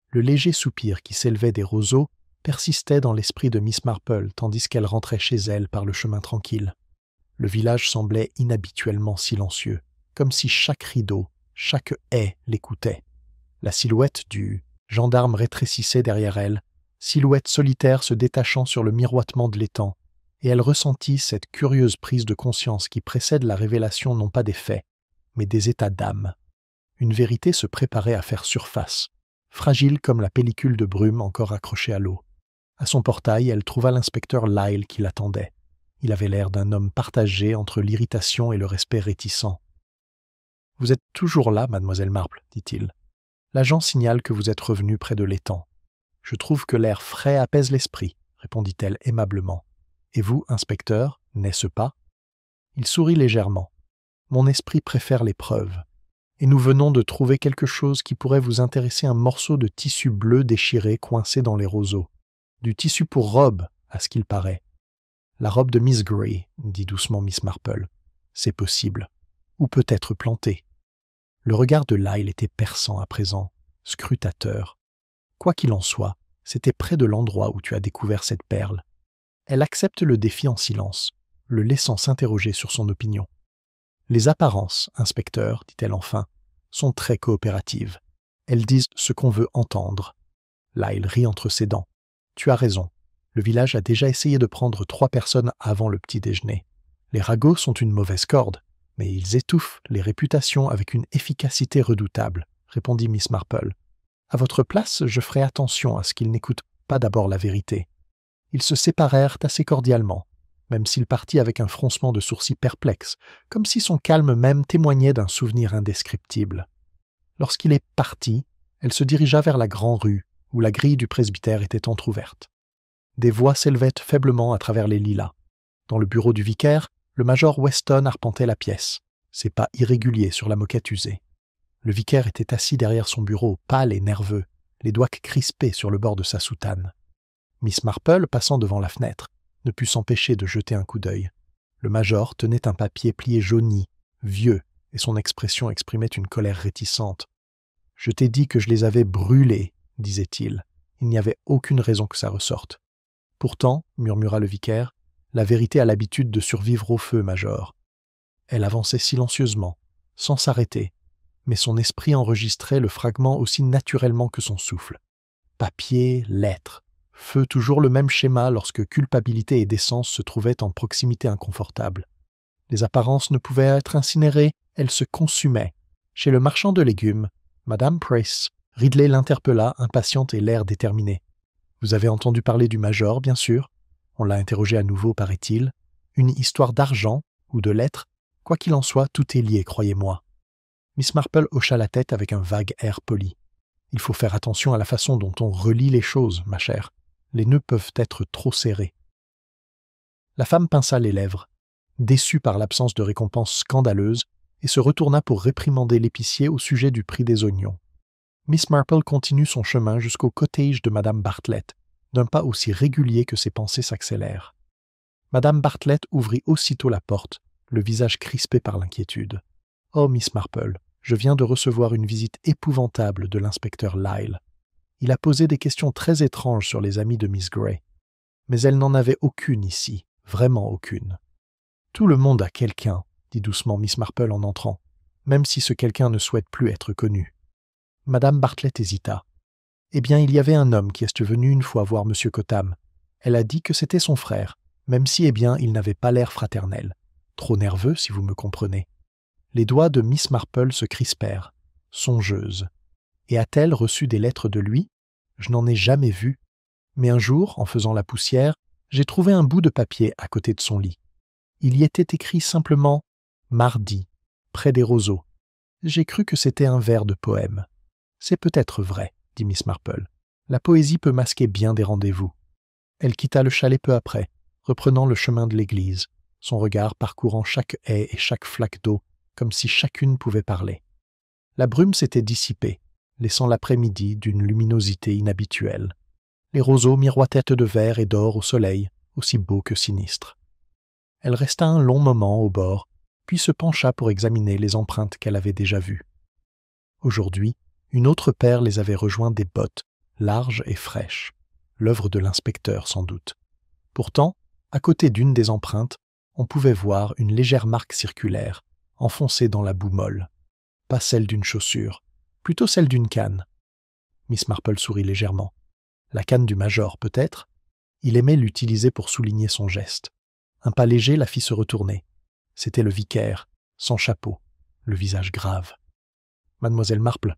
S1: Le léger soupir qui s'élevait des roseaux persistait dans l'esprit de Miss Marple tandis qu'elle rentrait chez elle par le chemin tranquille. Le village semblait inhabituellement silencieux, comme si chaque rideau, chaque haie l'écoutait. La silhouette du gendarme rétrécissait derrière elle, silhouette solitaire se détachant sur le miroitement de l'étang, et elle ressentit cette curieuse prise de conscience qui précède la révélation non pas des faits, mais des états d'âme. Une vérité se préparait à faire surface, fragile comme la pellicule de brume encore accrochée à l'eau. À son portail, elle trouva l'inspecteur Lyle qui l'attendait. Il avait l'air d'un homme partagé entre l'irritation et le respect réticent. « Vous êtes toujours là, mademoiselle Marple, dit-il. L'agent signale que vous êtes revenu près de l'étang. Je trouve que l'air frais apaise l'esprit, répondit-elle aimablement. Et vous, inspecteur, n'est-ce pas? Il sourit légèrement. Mon esprit préfère l'épreuve. Et nous venons de trouver quelque chose qui pourrait vous intéresser, un morceau de tissu bleu déchiré coincé dans les roseaux. Du tissu pour robe, à ce qu'il paraît. La robe de Miss Gray, dit doucement Miss Marple. C'est possible. Ou peut-être planté. Le regard de Lyle était perçant à présent, scrutateur. Quoi qu'il en soit, c'était près de l'endroit où tu as découvert cette perle. Elle accepte le défi en silence, le laissant s'interroger sur son opinion. Les apparences, inspecteur, dit-elle enfin, sont très coopératives. Elles disent ce qu'on veut entendre. Lyle rit entre ses dents. Tu as raison. Le village a déjà essayé de prendre 3 personnes avant le petit déjeuner. Les ragots sont une mauvaise corde, mais ils étouffent les réputations avec une efficacité redoutable, répondit Miss Marple. À votre place, je ferai attention à ce qu'ils n'écoutent pas d'abord la vérité. Ils se séparèrent assez cordialement, même s'il partit avec un froncement de sourcils perplexe, comme si son calme même témoignait d'un souvenir indescriptible. Lorsqu'il est parti, elle se dirigea vers la grande rue, où la grille du presbytère était entr'ouverte. Des voix s'élevaient faiblement à travers les lilas. Dans le bureau du vicaire, le major Weston arpentait la pièce, ses pas irréguliers sur la moquette usée. Le vicaire était assis derrière son bureau, pâle et nerveux, les doigts crispés sur le bord de sa soutane. Miss Marple, passant devant la fenêtre, ne put s'empêcher de jeter un coup d'œil. Le major tenait un papier plié jauni, vieux, et son expression exprimait une colère réticente. « Je t'ai dit que je les avais brûlés, » disait-il. « Il n'y avait aucune raison que ça ressorte. »« Pourtant, » murmura le vicaire, « la vérité a l'habitude de survivre au feu, major. » Elle avançait silencieusement, sans s'arrêter, mais son esprit enregistrait le fragment aussi naturellement que son souffle. Papier, lettres, feu, toujours le même schéma lorsque culpabilité et décence se trouvaient en proximité inconfortable. Les apparences ne pouvaient être incinérées, elles se consumaient. Chez le marchand de légumes, Madame Price, Ridley l'interpella, impatiente et l'air déterminé. « Vous avez entendu parler du major, bien sûr ?» On l'a interrogé à nouveau, paraît-il. « Une histoire d'argent ou de lettres. Quoi qu'il en soit, tout est lié, croyez-moi. » Miss Marple hocha la tête avec un vague air poli. « Il faut faire attention à la façon dont on relie les choses, ma chère. Les nœuds peuvent être trop serrés. » La femme pinça les lèvres, déçue par l'absence de récompense scandaleuse, et se retourna pour réprimander l'épicier au sujet du prix des oignons. Miss Marple continue son chemin jusqu'au cottage de Madame Bartlett, d'un pas aussi régulier que ses pensées s'accélèrent. Madame Bartlett ouvrit aussitôt la porte, le visage crispé par l'inquiétude. « Oh, Miss Marple, je viens de recevoir une visite épouvantable de l'inspecteur Lyle. Il a posé des questions très étranges sur les amis de Miss Gray. Mais elle n'en avait aucune ici, vraiment aucune. »« Tout le monde a quelqu'un, » dit doucement Miss Marple en entrant, « même si ce quelqu'un ne souhaite plus être connu. » Madame Bartlett hésita. « Eh bien, il y avait un homme qui est venu une fois voir M. Cotham. Elle a dit que c'était son frère, même si, eh bien, il n'avait pas l'air fraternel. Trop nerveux, si vous me comprenez. » Les doigts de Miss Marple se crispèrent, songeuse. Et a-t-elle reçu des lettres de lui? Je n'en ai jamais vu. Mais un jour, en faisant la poussière, j'ai trouvé un bout de papier à côté de son lit. Il y était écrit simplement « Mardi, près des roseaux ». J'ai cru que c'était un vers de poème. C'est peut-être vrai, dit Miss Marple. La poésie peut masquer bien des rendez-vous. Elle quitta le chalet peu après, reprenant le chemin de l'église, son regard parcourant chaque haie et chaque flaque d'eau, comme si chacune pouvait parler. La brume s'était dissipée, laissant l'après-midi d'une luminosité inhabituelle. Les roseaux miroitaient de vert et d'or au soleil, aussi beaux que sinistres. Elle resta un long moment au bord, puis se pencha pour examiner les empreintes qu'elle avait déjà vues. Aujourd'hui, une autre paire les avait rejoints des bottes, larges et fraîches, l'œuvre de l'inspecteur sans doute. Pourtant, à côté d'une des empreintes, on pouvait voir une légère marque circulaire, enfoncée dans la boue molle. Pas celle d'une chaussure, plutôt celle d'une canne. Miss Marple sourit légèrement. La canne du major, peut-être? Il aimait l'utiliser pour souligner son geste. Un pas léger la fit se retourner. C'était le vicaire, sans chapeau, le visage grave. « Mademoiselle Marple,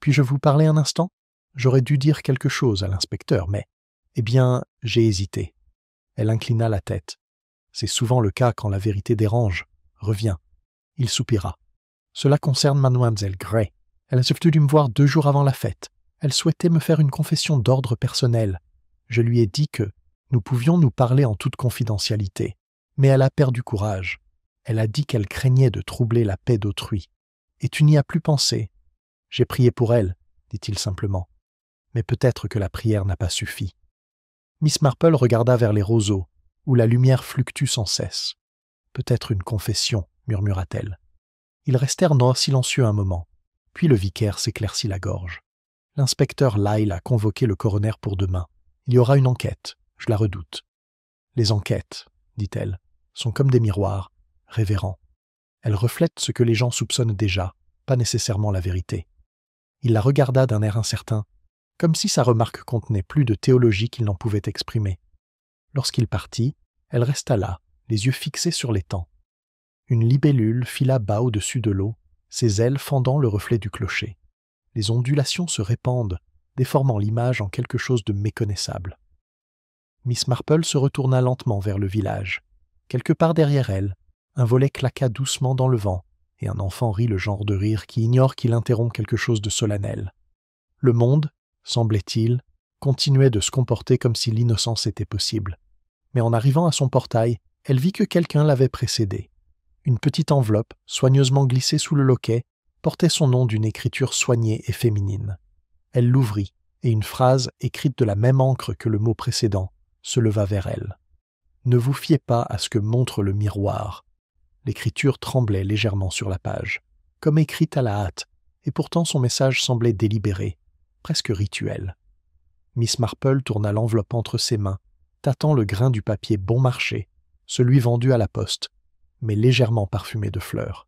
S1: puis-je vous parler un instant? J'aurais dû dire quelque chose à l'inspecteur, mais... Eh bien, j'ai hésité. » Elle inclina la tête. C'est souvent le cas quand la vérité dérange, revient. Il soupira. « Cela concerne mademoiselle Gray. Elle est venue me voir 2 jours avant la fête. Elle souhaitait me faire une confession d'ordre personnel. Je lui ai dit que nous pouvions nous parler en toute confidentialité. Mais elle a perdu courage. Elle a dit qu'elle craignait de troubler la paix d'autrui. Et tu n'y as plus pensé. J'ai prié pour elle, dit-il simplement. Mais peut-être que la prière n'a pas suffi. » Miss Marple regarda vers les roseaux, où la lumière fluctue sans cesse. « Peut-être une confession, » murmura-t-elle. Ils restèrent silencieux un moment, puis le vicaire s'éclaircit la gorge. « L'inspecteur Lyle a convoqué le coroner pour demain. Il y aura une enquête, je la redoute. »« Les enquêtes, » dit-elle, « sont comme des miroirs, révérends. Elles reflètent ce que les gens soupçonnent déjà, pas nécessairement la vérité. » Il la regarda d'un air incertain, comme si sa remarque contenait plus de théologie qu'il n'en pouvait exprimer. Lorsqu'il partit, elle resta là, les yeux fixés sur l'étang. Une libellule fila bas au-dessus de l'eau, ses ailes fendant le reflet du clocher. Les ondulations se répandent, déformant l'image en quelque chose de méconnaissable. Miss Marple se retourna lentement vers le village. Quelque part derrière elle, un volet claqua doucement dans le vent, et un enfant rit le genre de rire qui ignore qu'il interrompt quelque chose de solennel. Le monde, semblait-il, continuait de se comporter comme si l'innocence était possible. Mais en arrivant à son portail, elle vit que quelqu'un l'avait précédée. Une petite enveloppe, soigneusement glissée sous le loquet, portait son nom d'une écriture soignée et féminine. Elle l'ouvrit, et une phrase, écrite de la même encre que le mot précédent, se leva vers elle. « Ne vous fiez pas à ce que montre le miroir. » L'écriture tremblait légèrement sur la page, comme écrite à la hâte, et pourtant son message semblait délibéré, presque rituel. Miss Marple tourna l'enveloppe entre ses mains, tâtant le grain du papier bon marché, celui vendu à la poste, mais légèrement parfumé de fleurs.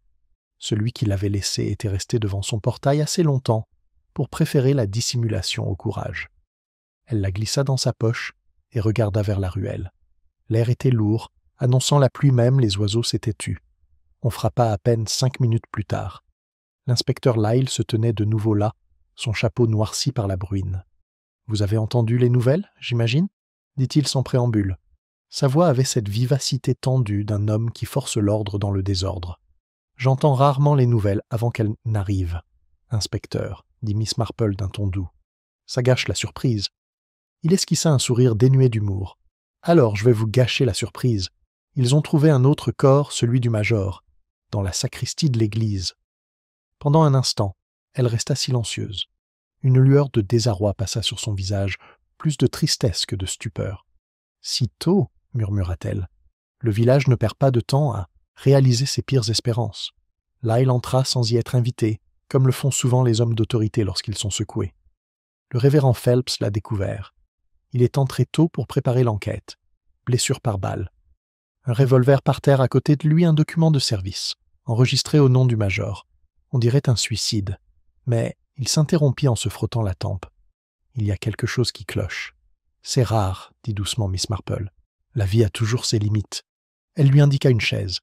S1: Celui qui l'avait laissé était resté devant son portail assez longtemps pour préférer la dissimulation au courage. Elle la glissa dans sa poche et regarda vers la ruelle. L'air était lourd, annonçant la pluie même, les oiseaux s'étaient tus. On frappa à peine 5 minutes plus tard. L'inspecteur Lyle se tenait de nouveau là, son chapeau noirci par la bruine. « Vous avez entendu les nouvelles, j'imagine » dit-il sans préambule. Sa voix avait cette vivacité tendue d'un homme qui force l'ordre dans le désordre. « J'entends rarement les nouvelles avant qu'elles n'arrivent. »« Inspecteur, » dit Miss Marple d'un ton doux. « Ça gâche la surprise. » Il esquissa un sourire dénué d'humour. « Alors, je vais vous gâcher la surprise. Ils ont trouvé un autre corps, celui du major, dans la sacristie de l'église. » Pendant un instant, elle resta silencieuse. Une lueur de désarroi passa sur son visage, plus de tristesse que de stupeur. « Si tôt » murmura-t-elle. « Le village ne perd pas de temps à réaliser ses pires espérances. » Lyle entra sans y être invité, comme le font souvent les hommes d'autorité lorsqu'ils sont secoués. Le révérend Phelps l'a découvert. Il est entré tôt pour préparer l'enquête. Blessure par balle. Un revolver par terre à côté de lui, un document de service, enregistré au nom du major. On dirait un suicide. Mais il s'interrompit en se frottant la tempe. Il y a quelque chose qui cloche. C'est rare, dit doucement Miss Marple. La vie a toujours ses limites. Elle lui indiqua une chaise.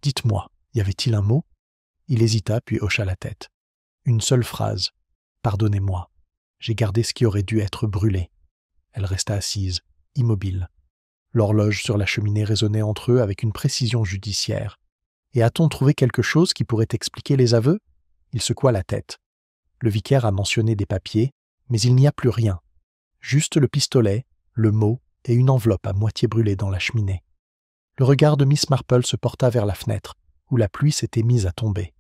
S1: Dites-moi, y avait-il un mot ? Il hésita puis hocha la tête. Une seule phrase. Pardonnez-moi. J'ai gardé ce qui aurait dû être brûlé. Elle resta assise, immobile. L'horloge sur la cheminée résonnait entre eux avec une précision judiciaire. Et a-t-on trouvé quelque chose qui pourrait expliquer les aveux ? Il secoua la tête. Le vicaire a mentionné des papiers, mais il n'y a plus rien. Juste le pistolet, le mot et une enveloppe à moitié brûlée dans la cheminée. Le regard de Miss Marple se porta vers la fenêtre, où la pluie s'était mise à tomber.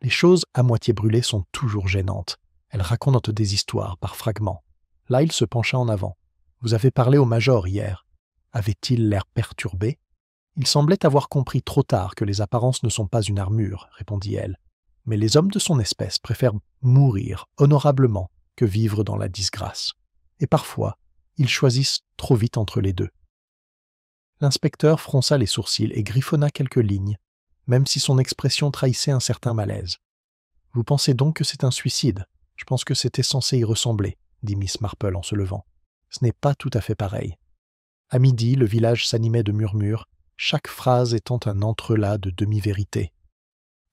S1: Les choses à moitié brûlées sont toujours gênantes. Elles racontent des histoires par fragments. Lyle se pencha en avant. « Vous avez parlé au major hier. Avait-il l'air perturbé ?»« Il semblait avoir compris trop tard que les apparences ne sont pas une armure, » répondit-elle. « Mais les hommes de son espèce préfèrent mourir honorablement que vivre dans la disgrâce. Et parfois, ils choisissent trop vite entre les deux. » L'inspecteur fronça les sourcils et griffonna quelques lignes, même si son expression trahissait un certain malaise. « Vous pensez donc que c'est un suicide ? Je pense que c'était censé y ressembler, » dit Miss Marple en se levant. « Ce n'est pas tout à fait pareil. » À midi, le village s'animait de murmures, chaque phrase étant un entrelac de demi-vérités.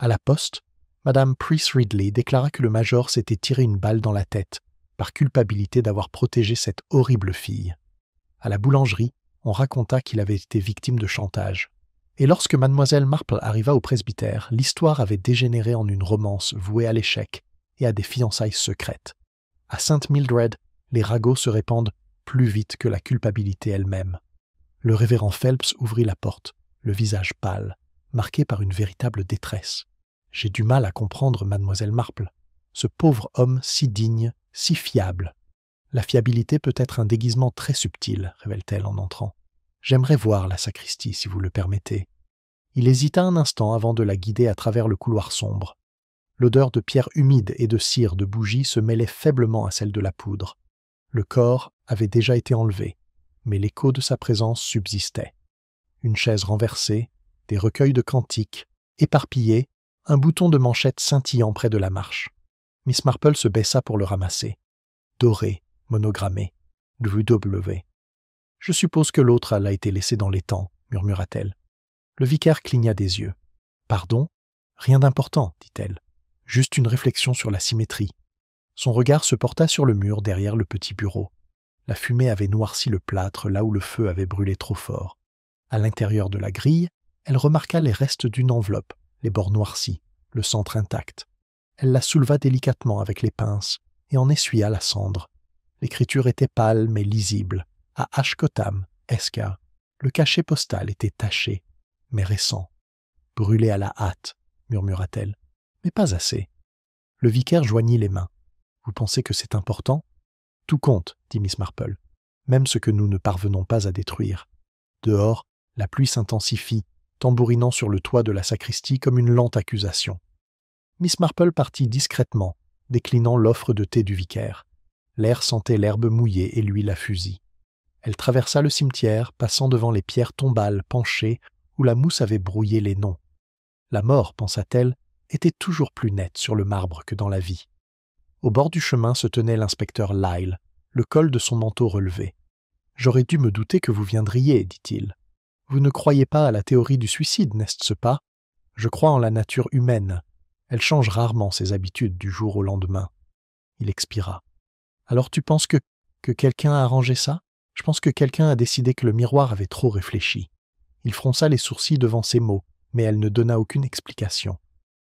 S1: À la poste, Madame Price Ridley déclara que le major s'était tiré une balle dans la tête, par culpabilité d'avoir protégé cette horrible fille. À la boulangerie, on raconta qu'il avait été victime de chantage. Et lorsque mademoiselle Marple arriva au presbytère, l'histoire avait dégénéré en une romance vouée à l'échec et à des fiançailles secrètes. À Sainte Mildred, les ragots se répandent plus vite que la culpabilité elle-même. Le révérend Phelps ouvrit la porte, le visage pâle, marqué par une véritable détresse. « J'ai du mal à comprendre mademoiselle Marple. Ce pauvre homme si digne, si fiable. La fiabilité peut être un déguisement très subtil, révèle-t-elle en entrant. J'aimerais voir la sacristie, si vous le permettez. » Il hésita un instant avant de la guider à travers le couloir sombre. L'odeur de pierre humide et de cire de bougie se mêlait faiblement à celle de la poudre. Le corps avait déjà été enlevé, mais l'écho de sa présence subsistait. Une chaise renversée, des recueils de cantiques, éparpillés, un bouton de manchette scintillant près de la marche. Miss Marple se baissa pour le ramasser. Doré, monogrammé, W. « Je suppose que l'autre l'a été laissé dans l'étang, » murmura-t-elle. Le vicaire cligna des yeux. « Pardon ? Rien d'important, » dit-elle. « Juste une réflexion sur la symétrie. » Son regard se porta sur le mur derrière le petit bureau. La fumée avait noirci le plâtre là où le feu avait brûlé trop fort. À l'intérieur de la grille, elle remarqua les restes d'une enveloppe, les bords noircis, le centre intact. Elle la souleva délicatement avec les pinces et en essuya la cendre. L'écriture était pâle mais lisible. À Ashkotam, SK. Le cachet postal était taché, mais récent. « Brûlé à la hâte », murmura-t-elle. « Mais pas assez. » Le vicaire joignit les mains. « Vous pensez que c'est important ?»« Tout compte, » dit Miss Marple. « Même ce que nous ne parvenons pas à détruire. » Dehors, la pluie s'intensifie, tambourinant sur le toit de la sacristie comme une lente accusation. Miss Marple partit discrètement, déclinant l'offre de thé du vicaire. L'air sentait l'herbe mouillée et l'huile à fusil. Elle traversa le cimetière, passant devant les pierres tombales penchées où la mousse avait brouillé les noms. La mort, pensa-t-elle, était toujours plus nette sur le marbre que dans la vie. Au bord du chemin se tenait l'inspecteur Lyle, le col de son manteau relevé. « J'aurais dû me douter que vous viendriez, dit-il. Vous ne croyez pas à la théorie du suicide, n'est-ce pas? Je crois en la nature humaine. Elle change rarement ses habitudes du jour au lendemain. » Il expira. « Alors tu penses que quelqu'un a arrangé ça? Je pense que quelqu'un a décidé que le miroir avait trop réfléchi. » Il fronça les sourcils devant ces mots, mais elle ne donna aucune explication.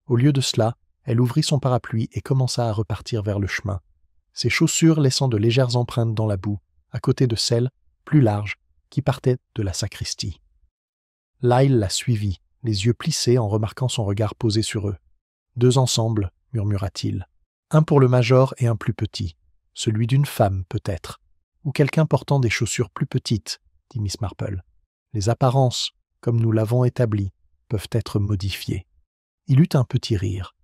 S1: Au lieu de cela, elle ouvrit son parapluie et commença à repartir vers le chemin, ses chaussures laissant de légères empreintes dans la boue, à côté de celles, plus larges, qui partaient de la sacristie. Lyle la suivit, les yeux plissés en remarquant son regard posé sur eux. « 2 ensemble, murmura-t-il. Un pour le major et un plus petit. Celui d'une femme, peut-être. Ou quelqu'un portant des chaussures plus petites, dit Miss Marple. Les apparences, comme nous l'avons établi, peuvent être modifiées. » Il eut un petit rire.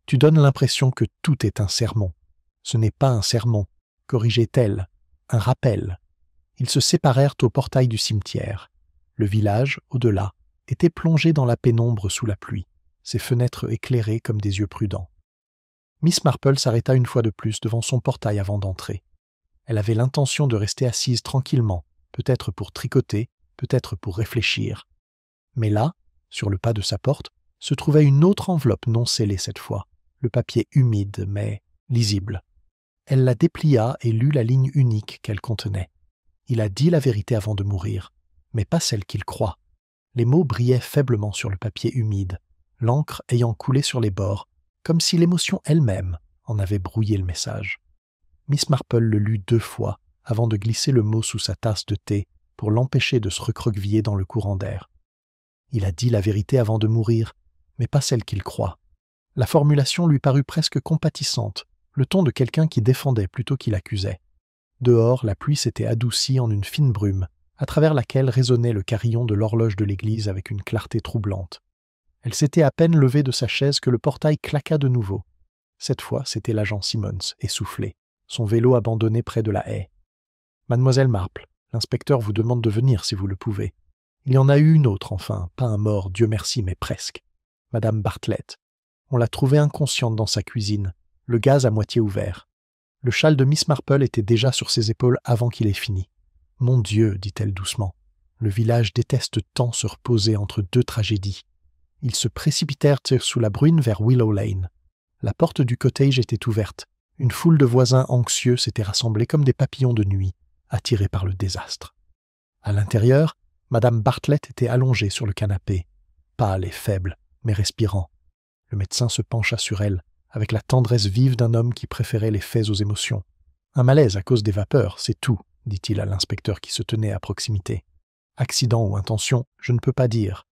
S1: « Tu donnes l'impression que tout est un sermon. Ce n'est pas un sermon, corrigeait-elle, un rappel. » Ils se séparèrent au portail du cimetière. Le village, au-delà, était plongé dans la pénombre sous la pluie, ses fenêtres éclairées comme des yeux prudents. Miss Marple s'arrêta une fois de plus devant son portail avant d'entrer. Elle avait l'intention de rester assise tranquillement, peut-être pour tricoter, peut-être pour réfléchir. Mais là, sur le pas de sa porte, se trouvait une autre enveloppe non scellée cette fois, le papier humide mais lisible. Elle la déplia et lut la ligne unique qu'elle contenait. Il a dit la vérité avant de mourir, mais pas celle qu'il croit. Les mots brillaient faiblement sur le papier humide, l'encre ayant coulé sur les bords, comme si l'émotion elle-même en avait brouillé le message. Miss Marple le lut 2 fois avant de glisser le mot sous sa tasse de thé pour l'empêcher de se recroqueviller dans le courant d'air. Il a dit la vérité avant de mourir, mais pas celle qu'il croit. La formulation lui parut presque compatissante, le ton de quelqu'un qui défendait plutôt qu'il accusait. Dehors, la pluie s'était adoucie en une fine brume, à travers laquelle résonnait le carillon de l'horloge de l'église avec une clarté troublante. Elle s'était à peine levée de sa chaise que le portail claqua de nouveau. Cette fois, c'était l'agent Simmons, essoufflé, son vélo abandonné près de la haie. « Mademoiselle Marple, l'inspecteur vous demande de venir si vous le pouvez. Il y en a eu une autre, enfin, pas un mort, Dieu merci, mais presque. Madame Bartlett. On l'a trouvée inconsciente dans sa cuisine, le gaz à moitié ouvert. Le châle de Miss Marple était déjà sur ses épaules avant qu'il ait fini. « Mon Dieu, dit-elle doucement, le village déteste tant se reposer entre 2 tragédies. » Ils se précipitèrent sous la bruine vers Willow Lane. La porte du cottage était ouverte. Une foule de voisins anxieux s'était rassemblée comme des papillons de nuit, attirés par le désastre. À l'intérieur, Madame Bartlett était allongée sur le canapé, pâle et faible, mais respirant. Le médecin se pencha sur elle, avec la tendresse vive d'un homme qui préférait les faits aux émotions. « Un malaise à cause des vapeurs, c'est tout, » dit-il à l'inspecteur qui se tenait à proximité. « Accident ou intention, je ne peux pas dire. »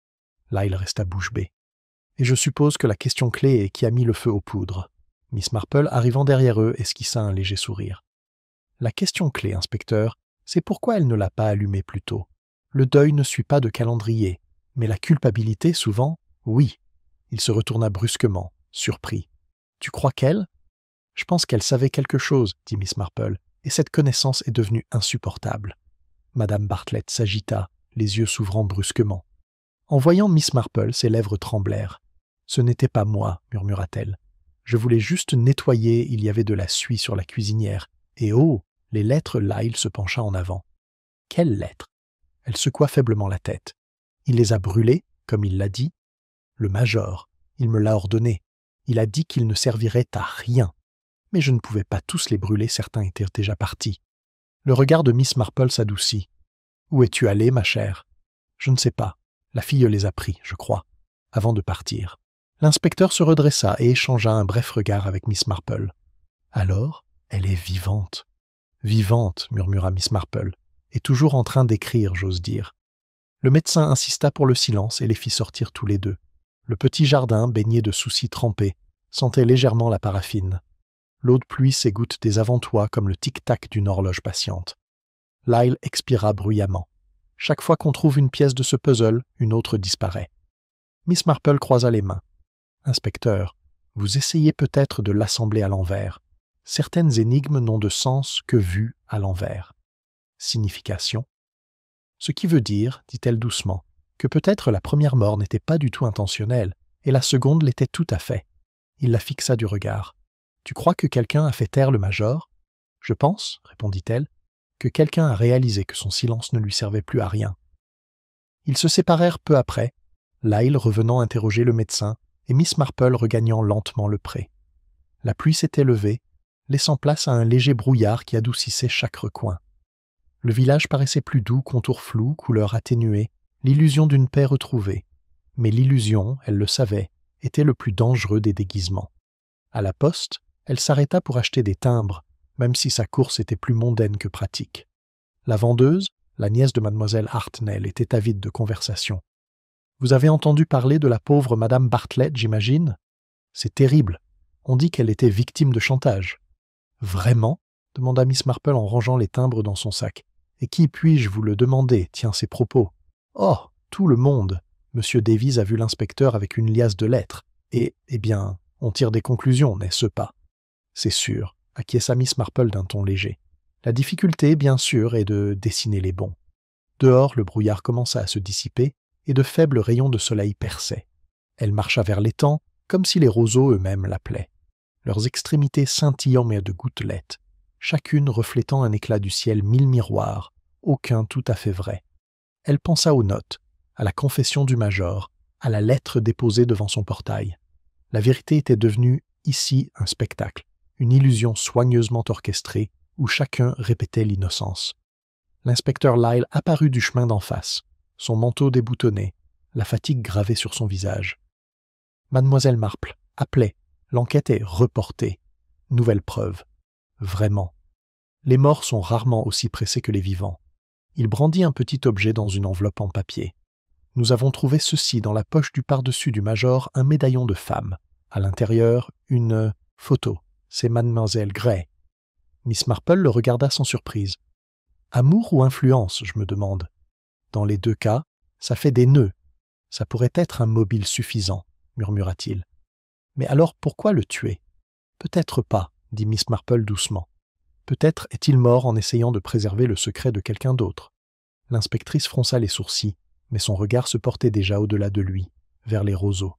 S1: Lyle resta bouche bée. « Et je suppose que la question clé est qui a mis le feu aux poudres. » Miss Marple, arrivant derrière eux, esquissa un léger sourire. « La question clé, inspecteur, c'est pourquoi elle ne l'a pas allumé plus tôt. Le deuil ne suit pas de calendrier, mais la culpabilité, souvent, oui. » Il se retourna brusquement, surpris. « Tu crois qu'elle ?»« Je pense qu'elle savait quelque chose, » dit Miss Marple, et cette connaissance est devenue insupportable. Madame Bartlett s'agita, les yeux s'ouvrant brusquement. En voyant Miss Marple, ses lèvres tremblèrent. « Ce n'était pas moi, murmura-t-elle. Je voulais juste nettoyer, il y avait de la suie sur la cuisinière. Et oh, les lettres, Lyle se pencha en avant. « Quelles lettres ?» Elle secoua faiblement la tête. « Il les a brûlées, comme il l'a dit. Le major, il me l'a ordonné. Il a dit qu'ils ne serviraient à rien. Mais je ne pouvais pas tous les brûler, certains étaient déjà partis. Le regard de Miss Marple s'adoucit. « Où es-tu allée, ma chère ?»« Je ne sais pas. La fille les a pris, je crois. » Avant de partir. L'inspecteur se redressa et échangea un bref regard avec Miss Marple. « Alors, elle est vivante. »« Vivante, » murmura Miss Marple, « et toujours en train d'écrire, j'ose dire. » Le médecin insista pour le silence et les fit sortir tous les deux. Le petit jardin, baigné de soucis trempés, sentait légèrement la paraffine. L'eau de pluie s'égoutte des avant-toits comme le tic-tac d'une horloge patiente. Lyle expira bruyamment. Chaque fois qu'on trouve une pièce de ce puzzle, une autre disparaît. Miss Marple croisa les mains. « Inspecteur, vous essayez peut-être de l'assembler à l'envers. Certaines énigmes n'ont de sens que vues à l'envers. » Signification. Ce qui veut dire, dit-elle doucement, que peut-être la première mort n'était pas du tout intentionnelle, et la seconde l'était tout à fait. Il la fixa du regard. « Tu crois que quelqu'un a fait taire le major ?»« Je pense, répondit-elle, que quelqu'un a réalisé que son silence ne lui servait plus à rien. » Ils se séparèrent peu après, Lyle revenant interroger le médecin et Miss Marple regagnant lentement le pré. La pluie s'était levée, laissant place à un léger brouillard qui adoucissait chaque recoin. Le village paraissait plus doux, contours flous, couleurs atténuées, l'illusion d'une paix retrouvée. Mais l'illusion, elle le savait, était le plus dangereux des déguisements. À la poste, elle s'arrêta pour acheter des timbres, même si sa course était plus mondaine que pratique. La vendeuse, la nièce de mademoiselle Hartnell, était avide de conversation. « Vous avez entendu parler de la pauvre madame Bartlett, j'imagine ? C'est terrible. On dit qu'elle était victime de chantage. »« Vraiment ?» demanda Miss Marple en rangeant les timbres dans son sac. « Et qui puis-je vous le demander, tient ces propos ? »« Oh, tout le monde. Monsieur Davies a vu l'inspecteur avec une liasse de lettres. Et, eh bien, on tire des conclusions, n'est-ce pas ? » « C'est sûr, » acquiesça Miss Marple d'un ton léger. « La difficulté, bien sûr, est de dessiner les bons. » Dehors, le brouillard commença à se dissiper et de faibles rayons de soleil perçaient. Elle marcha vers l'étang, comme si les roseaux eux-mêmes l'appelaient. Leurs extrémités scintillant mais de gouttelettes, chacune reflétant un éclat du ciel mille miroirs, aucun tout à fait vrai. Elle pensa aux notes, à la confession du major, à la lettre déposée devant son portail. La vérité était devenue, ici, un spectacle, une illusion soigneusement orchestrée où chacun répétait l'innocence. L'inspecteur Lyle apparut du chemin d'en face, son manteau déboutonné, la fatigue gravée sur son visage. Mademoiselle Marple appelait, l'enquête est reportée. Nouvelle preuve. Vraiment. Les morts sont rarement aussi pressés que les vivants. Il brandit un petit objet dans une enveloppe en papier. Nous avons trouvé ceci dans la poche du par-dessus du major, un médaillon de femme. À l'intérieur, une photo. C'est mademoiselle Gray. Miss Marple le regarda sans surprise. Amour ou influence, je me demande. Dans les deux cas, ça fait des nœuds. Ça pourrait être un mobile suffisant, murmura-t-il. Mais alors pourquoi le tuer ? Peut-être pas, dit Miss Marple doucement. Peut-être est-il mort en essayant de préserver le secret de quelqu'un d'autre. L'inspectrice fronça les sourcils, mais son regard se portait déjà au-delà de lui, vers les roseaux.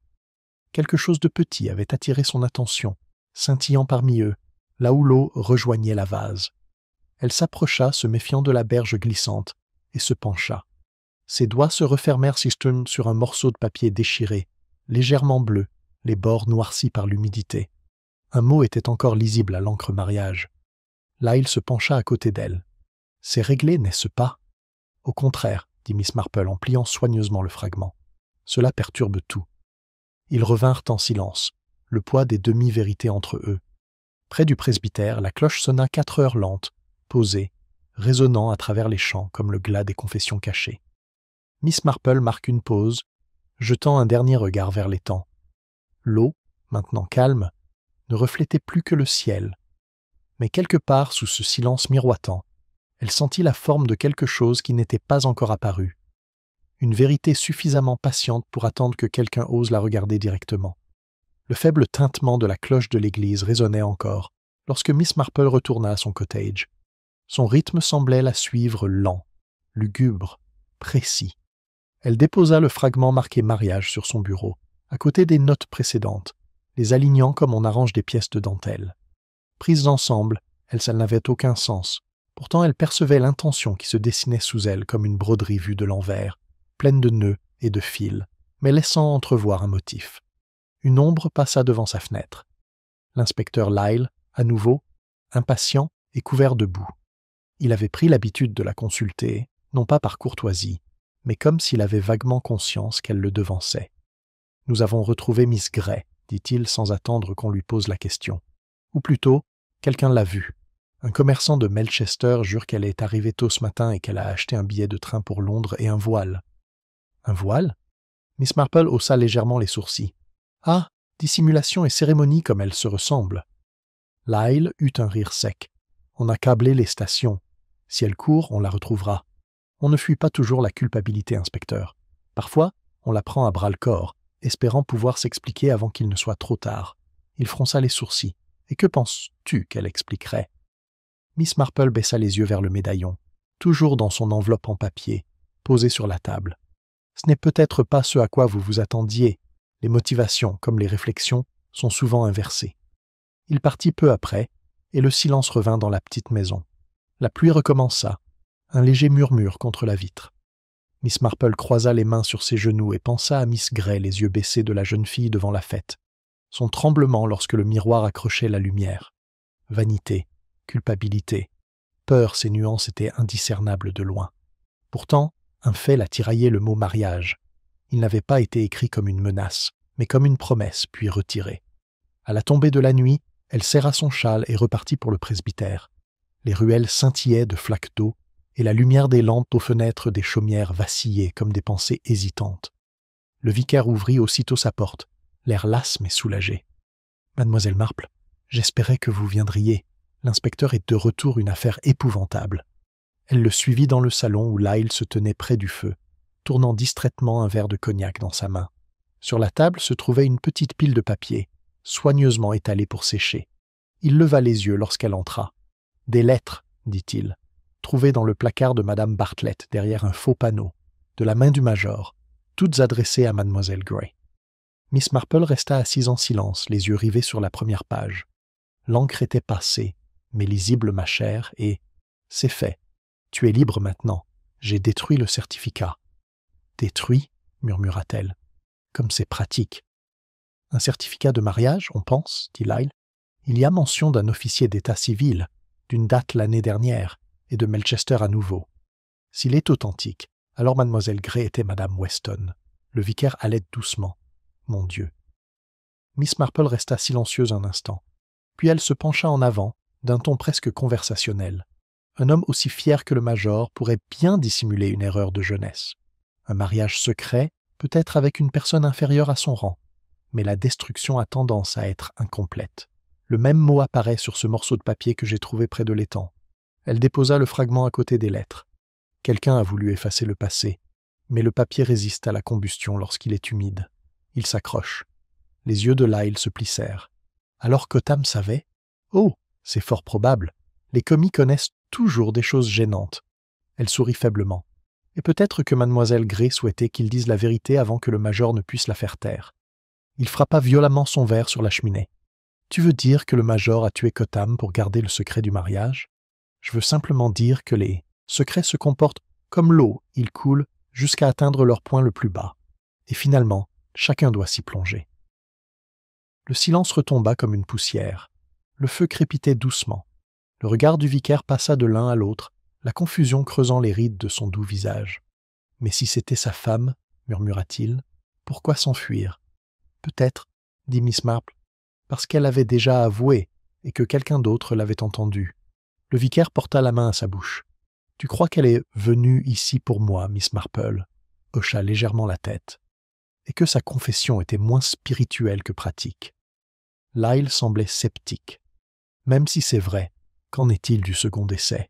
S1: Quelque chose de petit avait attiré son attention, scintillant parmi eux, là où l'eau rejoignait la vase. Elle s'approcha, se méfiant de la berge glissante, et se pencha. Ses doigts se refermèrent sur un morceau de papier déchiré, légèrement bleu, les bords noircis par l'humidité. Un mot était encore lisible à l'encre mariage. Là, il se pencha à côté d'elle. « C'est réglé, n'est-ce pas ?»« Au contraire, » dit Miss Marple en pliant soigneusement le fragment. « Cela perturbe tout. » Ils revinrent en silence, le poids des demi-vérités entre eux. Près du presbytère, la cloche sonna 4 heures lentes, posée, résonnant à travers les champs comme le glas des confessions cachées. Miss Marple marque une pause, jetant un dernier regard vers l'étang. L'eau, maintenant calme, ne reflétait plus que le ciel. Mais quelque part sous ce silence miroitant, elle sentit la forme de quelque chose qui n'était pas encore apparu. Une vérité suffisamment patiente pour attendre que quelqu'un ose la regarder directement. Le faible tintement de la cloche de l'église résonnait encore, lorsque Miss Marple retourna à son cottage. Son rythme semblait la suivre lent, lugubre, précis. Elle déposa le fragment marqué mariage sur son bureau, à côté des notes précédentes, les alignant comme on arrange des pièces de dentelle. Prises ensemble, elles n'avaient aucun sens. Pourtant, elle percevait l'intention qui se dessinait sous elle comme une broderie vue de l'envers, pleine de nœuds et de fils, mais laissant entrevoir un motif. Une ombre passa devant sa fenêtre. L'inspecteur Lyle, à nouveau, impatient et couvert de boue. Il avait pris l'habitude de la consulter, non pas par courtoisie, mais comme s'il avait vaguement conscience qu'elle le devançait. « Nous avons retrouvé Miss Gray, » dit-il sans attendre qu'on lui pose la question. Ou plutôt, quelqu'un l'a vue. Un commerçant de Melchester jure qu'elle est arrivée tôt ce matin et qu'elle a acheté un billet de train pour Londres et un voile. Un voile? Miss Marple haussa légèrement les sourcils. Ah, dissimulation et cérémonie comme elles se ressemblent. Lyle eut un rire sec. On a câblé les stations. Si elle court, on la retrouvera. On ne fuit pas toujours la culpabilité, inspecteur. Parfois, on la prend à bras-le-corps, espérant pouvoir s'expliquer avant qu'il ne soit trop tard. Il fronça les sourcils. Et que penses-tu qu'elle expliquerait? Miss Marple baissa les yeux vers le médaillon, toujours dans son enveloppe en papier, posée sur la table. Ce n'est peut-être pas ce à quoi vous vous attendiez. Les motivations, comme les réflexions, sont souvent inversées. Il partit peu après, et le silence revint dans la petite maison. La pluie recommença, un léger murmure contre la vitre. Miss Marple croisa les mains sur ses genoux et pensa à Miss Gray, les yeux baissés de la jeune fille devant la fête. Son tremblement lorsque le miroir accrochait la lumière. Vanité, culpabilité, peur, ces nuances étaient indiscernables de loin. Pourtant, un fait la tiraillait, le mot mariage. Il n'avait pas été écrit comme une menace, mais comme une promesse, puis retiré. À la tombée de la nuit, elle serra son châle et repartit pour le presbytère. Les ruelles scintillaient de flaques d'eau, et la lumière des lampes aux fenêtres des chaumières vacillait comme des pensées hésitantes. Le vicaire ouvrit aussitôt sa porte, l'air las mais soulagé. « Mademoiselle Marple, j'espérais que vous viendriez. L'inspecteur est de retour, une affaire épouvantable. » Elle le suivit dans le salon où Lyle se tenait près du feu, tournant distraitement un verre de cognac dans sa main. Sur la table se trouvait une petite pile de papier, soigneusement étalée pour sécher. Il leva les yeux lorsqu'elle entra. « Des lettres, » dit-il, trouvées dans le placard de Madame Bartlett derrière un faux panneau, de la main du major, toutes adressées à Mademoiselle Gray. Miss Marple resta assise en silence, les yeux rivés sur la première page. L'encre était passée, mais lisible, ma chère, et « c'est fait. Tu es libre maintenant. J'ai détruit le certificat. »« Détruit » murmura-t-elle. « Comme c'est pratique. »« Un certificat de mariage, on pense, » dit Lyle. « Il y a mention d'un officier d'état civil, d'une date l'année dernière, et de Melchester à nouveau. S'il est authentique, alors Mademoiselle Gray était Madame Weston. » Le vicaire allait doucement. « Mon Dieu !» Miss Marple resta silencieuse un instant. Puis elle se pencha en avant, d'un ton presque conversationnel. Un homme aussi fier que le major pourrait bien dissimuler une erreur de jeunesse. Un mariage secret, peut-être avec une personne inférieure à son rang. Mais la destruction a tendance à être incomplète. Le même mot apparaît sur ce morceau de papier que j'ai trouvé près de l'étang. Elle déposa le fragment à côté des lettres. Quelqu'un a voulu effacer le passé, mais le papier résiste à la combustion lorsqu'il est humide. Il s'accroche. Les yeux de Lyle se plissèrent. Alors Cotham savait? Oh, c'est fort probable. Les commis connaissent toujours des choses gênantes. Elle sourit faiblement. Et peut-être que Mademoiselle Gray souhaitait qu'il dise la vérité avant que le major ne puisse la faire taire. Il frappa violemment son verre sur la cheminée. « Tu veux dire que le major a tué Cotham pour garder le secret du mariage? Je veux simplement dire que les secrets se comportent comme l'eau, ils coulent jusqu'à atteindre leur point le plus bas. Et finalement, chacun doit s'y plonger. » Le silence retomba comme une poussière. Le feu crépitait doucement. Le regard du vicaire passa de l'un à l'autre, la confusion creusant les rides de son doux visage. « Mais si c'était sa femme, » murmura-t-il, « pourquoi s'enfuir? »« Peut-être, » dit Miss Marple, « parce qu'elle avait déjà avoué et que quelqu'un d'autre l'avait entendu. » Le vicaire porta la main à sa bouche. « Tu crois qu'elle est venue ici pour moi, Miss Marple ?» hocha légèrement la tête. « Et que sa confession était moins spirituelle que pratique. » Lyle semblait sceptique. « Même si c'est vrai, qu'en est-il du second essai? »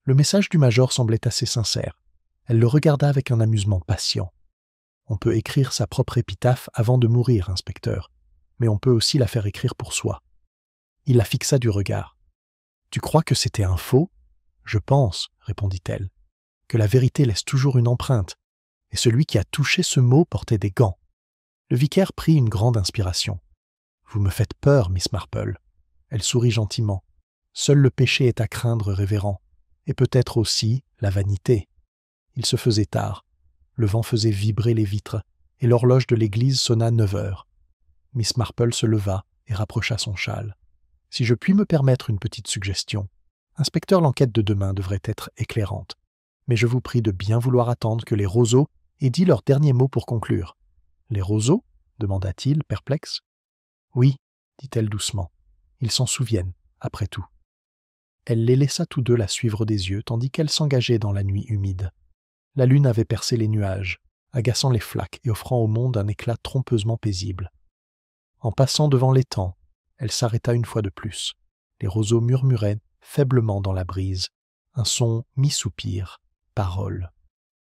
S1: Le message du major semblait assez sincère. Elle le regarda avec un amusement patient. « On peut écrire sa propre épitaphe avant de mourir, inspecteur, mais on peut aussi la faire écrire pour soi. » Il la fixa du regard. « Tu crois que c'était un faux? »« Je pense, » répondit-elle, « que la vérité laisse toujours une empreinte, et celui qui a touché ce mot portait des gants. » Le vicaire prit une grande inspiration. « Vous me faites peur, Miss Marple. » Elle sourit gentiment. « Seul le péché est à craindre, révérend, et peut-être aussi la vanité. » Il se faisait tard. Le vent faisait vibrer les vitres, et l'horloge de l'église sonna 9 heures. Miss Marple se leva et rapprocha son châle. « Si je puis me permettre une petite suggestion, Inspecteur, l'enquête de demain devrait être éclairante. Mais je vous prie de bien vouloir attendre que les Roseaux aient dit leur dernier mot pour conclure. Les Roseaux ? Demanda-t-il, perplexe. Oui, dit-elle doucement. Ils s'en souviennent, après tout. Elle les laissa tous deux la suivre des yeux, tandis qu'elle s'engageait dans la nuit humide. La lune avait percé les nuages, agaçant les flaques et offrant au monde un éclat trompeusement paisible. En passant devant l'étang, elle s'arrêta une fois de plus. Les roseaux murmuraient faiblement dans la brise, un son mi-soupir, parole.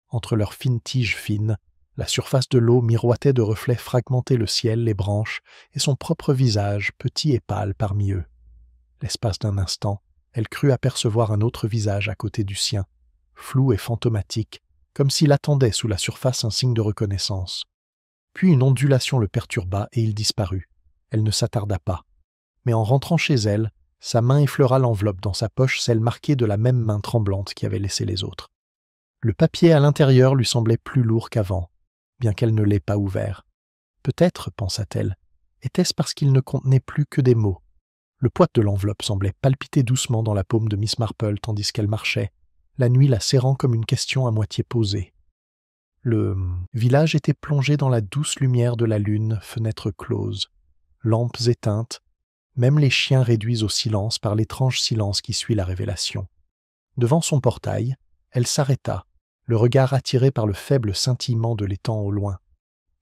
S1: Entre leurs fines tiges fines, la surface de l'eau miroitait de reflets fragmentés le ciel, les branches, et son propre visage, petit et pâle parmi eux. L'espace d'un instant, elle crut apercevoir un autre visage à côté du sien, flou et fantomatique, comme s'il attendait sous la surface un signe de reconnaissance. Puis une ondulation le perturba et il disparut. Elle ne s'attarda pas. Mais en rentrant chez elle, sa main effleura l'enveloppe dans sa poche, celle marquée de la même main tremblante qui avait laissé les autres. Le papier à l'intérieur lui semblait plus lourd qu'avant, bien qu'elle ne l'ait pas ouvert. Peut-être, pensa-t-elle, était-ce parce qu'il ne contenait plus que des mots. Le poids de l'enveloppe semblait palpiter doucement dans la paume de Miss Marple tandis qu'elle marchait, la nuit la serrant comme une question à moitié posée. Le village était plongé dans la douce lumière de la lune, fenêtres closes, lampes éteintes, même les chiens réduits au silence par l'étrange silence qui suit la révélation. Devant son portail, elle s'arrêta, le regard attiré par le faible scintillement de l'étang au loin.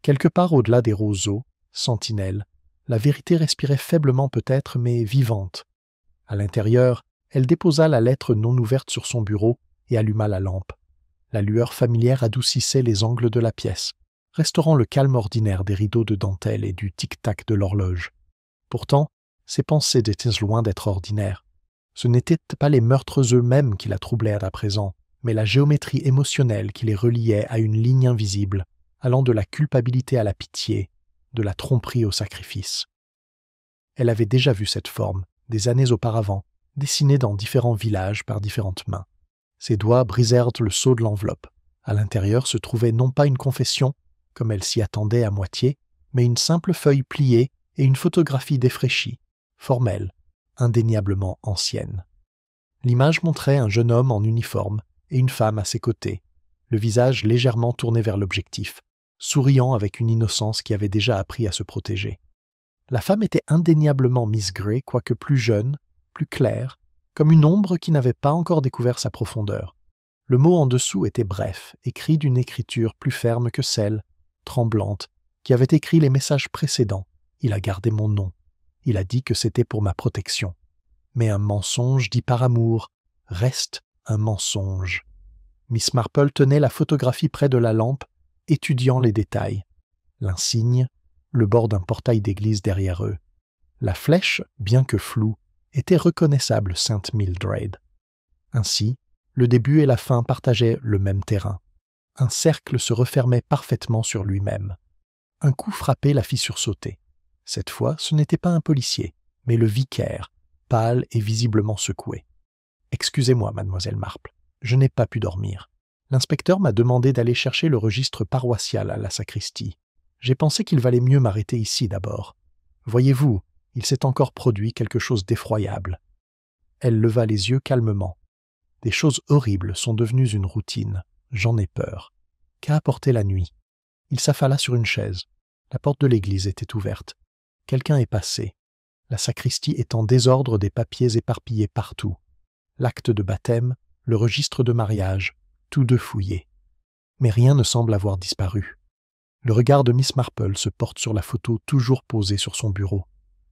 S1: Quelque part au-delà des roseaux, sentinelle, la vérité respirait faiblement peut-être, mais vivante. À l'intérieur, elle déposa la lettre non ouverte sur son bureau et alluma la lampe. La lueur familière adoucissait les angles de la pièce, restaurant le calme ordinaire des rideaux de dentelle et du tic-tac de l'horloge. Pourtant, ses pensées étaient loin d'être ordinaires. Ce n'étaient pas les meurtres eux-mêmes qui la troublèrent à présent, mais la géométrie émotionnelle qui les reliait à une ligne invisible, allant de la culpabilité à la pitié, de la tromperie au sacrifice. Elle avait déjà vu cette forme, des années auparavant, dessinée dans différents villages par différentes mains. Ses doigts brisèrent le sceau de l'enveloppe. À l'intérieur se trouvait non pas une confession, comme elle s'y attendait à moitié, mais une simple feuille pliée et une photographie défraîchie, formelle, indéniablement ancienne. L'image montrait un jeune homme en uniforme et une femme à ses côtés, le visage légèrement tourné vers l'objectif, souriant avec une innocence qui avait déjà appris à se protéger. La femme était indéniablement Miss Grey, quoique plus jeune, plus claire, comme une ombre qui n'avait pas encore découvert sa profondeur. Le mot en dessous était bref, écrit d'une écriture plus ferme que celle, tremblante, qui avait écrit les messages précédents. Il a gardé mon nom. Il a dit que c'était pour ma protection. Mais un mensonge dit par amour reste un mensonge. Miss Marple tenait la photographie près de la lampe, étudiant les détails. L'insigne, le bord d'un portail d'église derrière eux. La flèche, bien que floue, était reconnaissable Sainte Mildred. Ainsi, le début et la fin partageaient le même terrain. Un cercle se refermait parfaitement sur lui-même. Un coup frappé la fit sursauter. Cette fois, ce n'était pas un policier, mais le vicaire, pâle et visiblement secoué. « Excusez-moi, mademoiselle Marple, je n'ai pas pu dormir. L'inspecteur m'a demandé d'aller chercher le registre paroissial à la sacristie. J'ai pensé qu'il valait mieux m'arrêter ici d'abord. Voyez-vous, il s'est encore produit quelque chose d'effroyable. » Elle leva les yeux calmement. « Des choses horribles sont devenues une routine. J'en ai peur. Qu'a apporté la nuit ?» Il s'affala sur une chaise. La porte de l'église était ouverte. Quelqu'un est passé. La sacristie est en désordre, des papiers éparpillés partout. L'acte de baptême, le registre de mariage, tous deux fouillés. Mais rien ne semble avoir disparu. Le regard de Miss Marple se porte sur la photo toujours posée sur son bureau.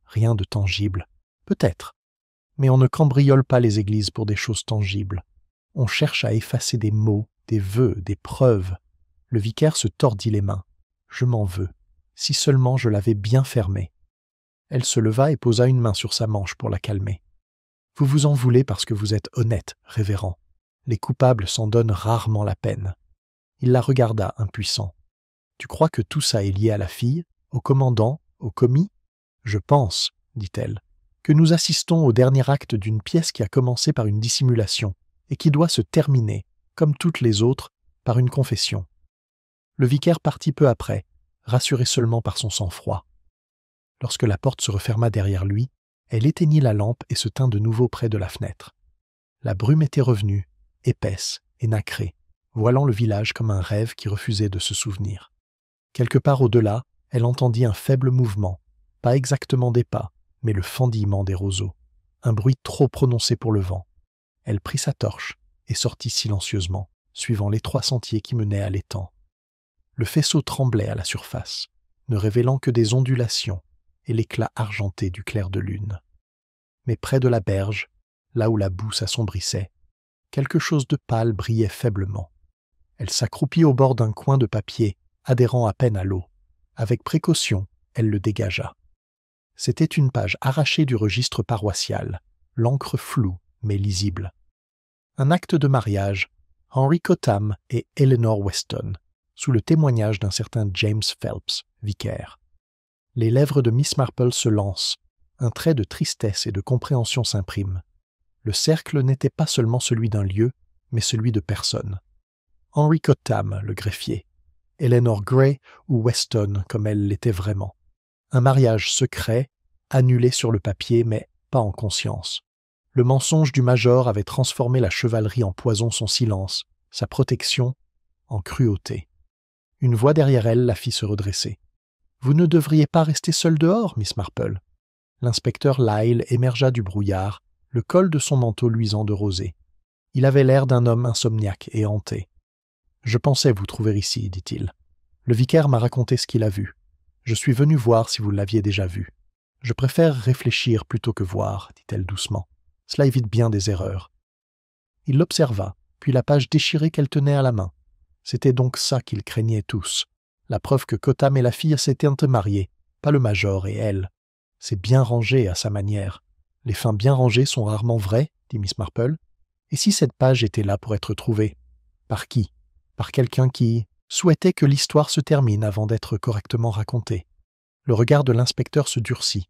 S1: Rien de tangible. Peut-être. Mais on ne cambriole pas les églises pour des choses tangibles. On cherche à effacer des mots, des vœux, des preuves. Le vicaire se tordit les mains. « Je m'en veux. Si seulement je l'avais bien fermé. » Elle se leva et posa une main sur sa manche pour la calmer. « Vous vous en voulez parce que vous êtes honnête, révérend. Les coupables s'en donnent rarement la peine. » Il la regarda, impuissant. « Tu crois que tout ça est lié à la fille, au commandant, au commis ? Je pense, dit-elle, que nous assistons au dernier acte d'une pièce qui a commencé par une dissimulation et qui doit se terminer, comme toutes les autres, par une confession. » Le vicaire partit peu après, rassuré seulement par son sang-froid. Lorsque la porte se referma derrière lui, elle éteignit la lampe et se tint de nouveau près de la fenêtre. La brume était revenue, épaisse et nacrée, voilant le village comme un rêve qui refusait de se souvenir. Quelque part au-delà, elle entendit un faible mouvement, pas exactement des pas, mais le fendillement des roseaux, un bruit trop prononcé pour le vent. Elle prit sa torche et sortit silencieusement, suivant l'étroit sentier qui menait à l'étang. Le faisceau tremblait à la surface, ne révélant que des ondulations et l'éclat argenté du clair de lune. Mais près de la berge, là où la boue s'assombrissait, quelque chose de pâle brillait faiblement. Elle s'accroupit au bord d'un coin de papier, adhérant à peine à l'eau. Avec précaution, elle le dégagea. C'était une page arrachée du registre paroissial, l'encre floue mais lisible. Un acte de mariage, Henry Cotham et Eleanor Weston, sous le témoignage d'un certain James Phelps, vicaire. Les lèvres de Miss Marple se lancent, un trait de tristesse et de compréhension s'imprime. Le cercle n'était pas seulement celui d'un lieu, mais celui de personnes. Henry Cotham, le greffier. Eleanor Gray ou Weston, comme elle l'était vraiment. Un mariage secret, annulé sur le papier, mais pas en conscience. Le mensonge du major avait transformé la chevalerie en poison son silence, sa protection en cruauté. Une voix derrière elle la fit se redresser. « Vous ne devriez pas rester seule dehors, Miss Marple. » L'inspecteur Lyle émergea du brouillard, le col de son manteau luisant de rosée. Il avait l'air d'un homme insomniaque et hanté. « Je pensais vous trouver ici, dit-il. Le vicaire m'a raconté ce qu'il a vu. Je suis venu voir si vous l'aviez déjà vu. Je préfère réfléchir plutôt que voir, dit-elle doucement. Cela évite bien des erreurs. » Il l'observa, puis la page déchirée qu'elle tenait à la main. C'était donc ça qu'ils craignaient tous. La preuve que Cotham et la fille s'étaient mariés, pas le major et elle. C'est bien rangé à sa manière. Les fins bien rangées sont rarement vraies, dit Miss Marple. Et si cette page était là pour être trouvée? Par qui? Par quelqu'un qui souhaitait que l'histoire se termine avant d'être correctement racontée. Le regard de l'inspecteur se durcit.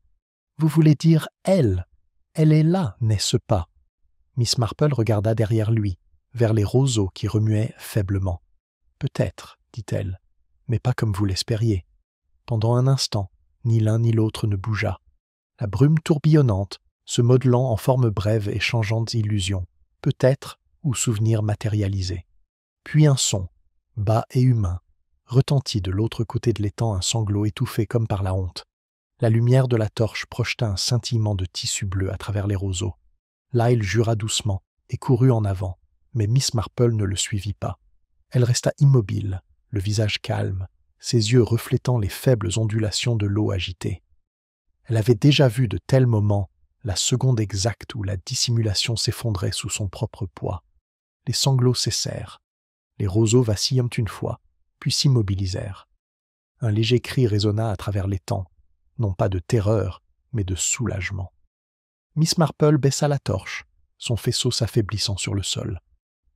S1: Vous voulez dire elle? Elle est là, n'est-ce pas? Miss Marple regarda derrière lui, vers les roseaux qui remuaient faiblement. Peut-être, dit-elle, mais pas comme vous l'espériez. Pendant un instant, ni l'un ni l'autre ne bougea. La brume tourbillonnante, se modelant en formes brèves et changeantes illusions, peut-être ou souvenirs matérialisés. Puis un son, bas et humain, retentit de l'autre côté de l'étang, un sanglot étouffé comme par la honte. La lumière de la torche projeta un scintillement de tissu bleu à travers les roseaux. Lyle jura doucement et courut en avant, mais Miss Marple ne le suivit pas. Elle resta immobile, le visage calme, ses yeux reflétant les faibles ondulations de l'eau agitée. Elle avait déjà vu de tels moments, la seconde exacte où la dissimulation s'effondrait sous son propre poids. Les sanglots cessèrent. Les roseaux vacillèrent une fois, puis s'immobilisèrent. Un léger cri résonna à travers l'étang, non pas de terreur, mais de soulagement. Miss Marple baissa la torche, son faisceau s'affaiblissant sur le sol.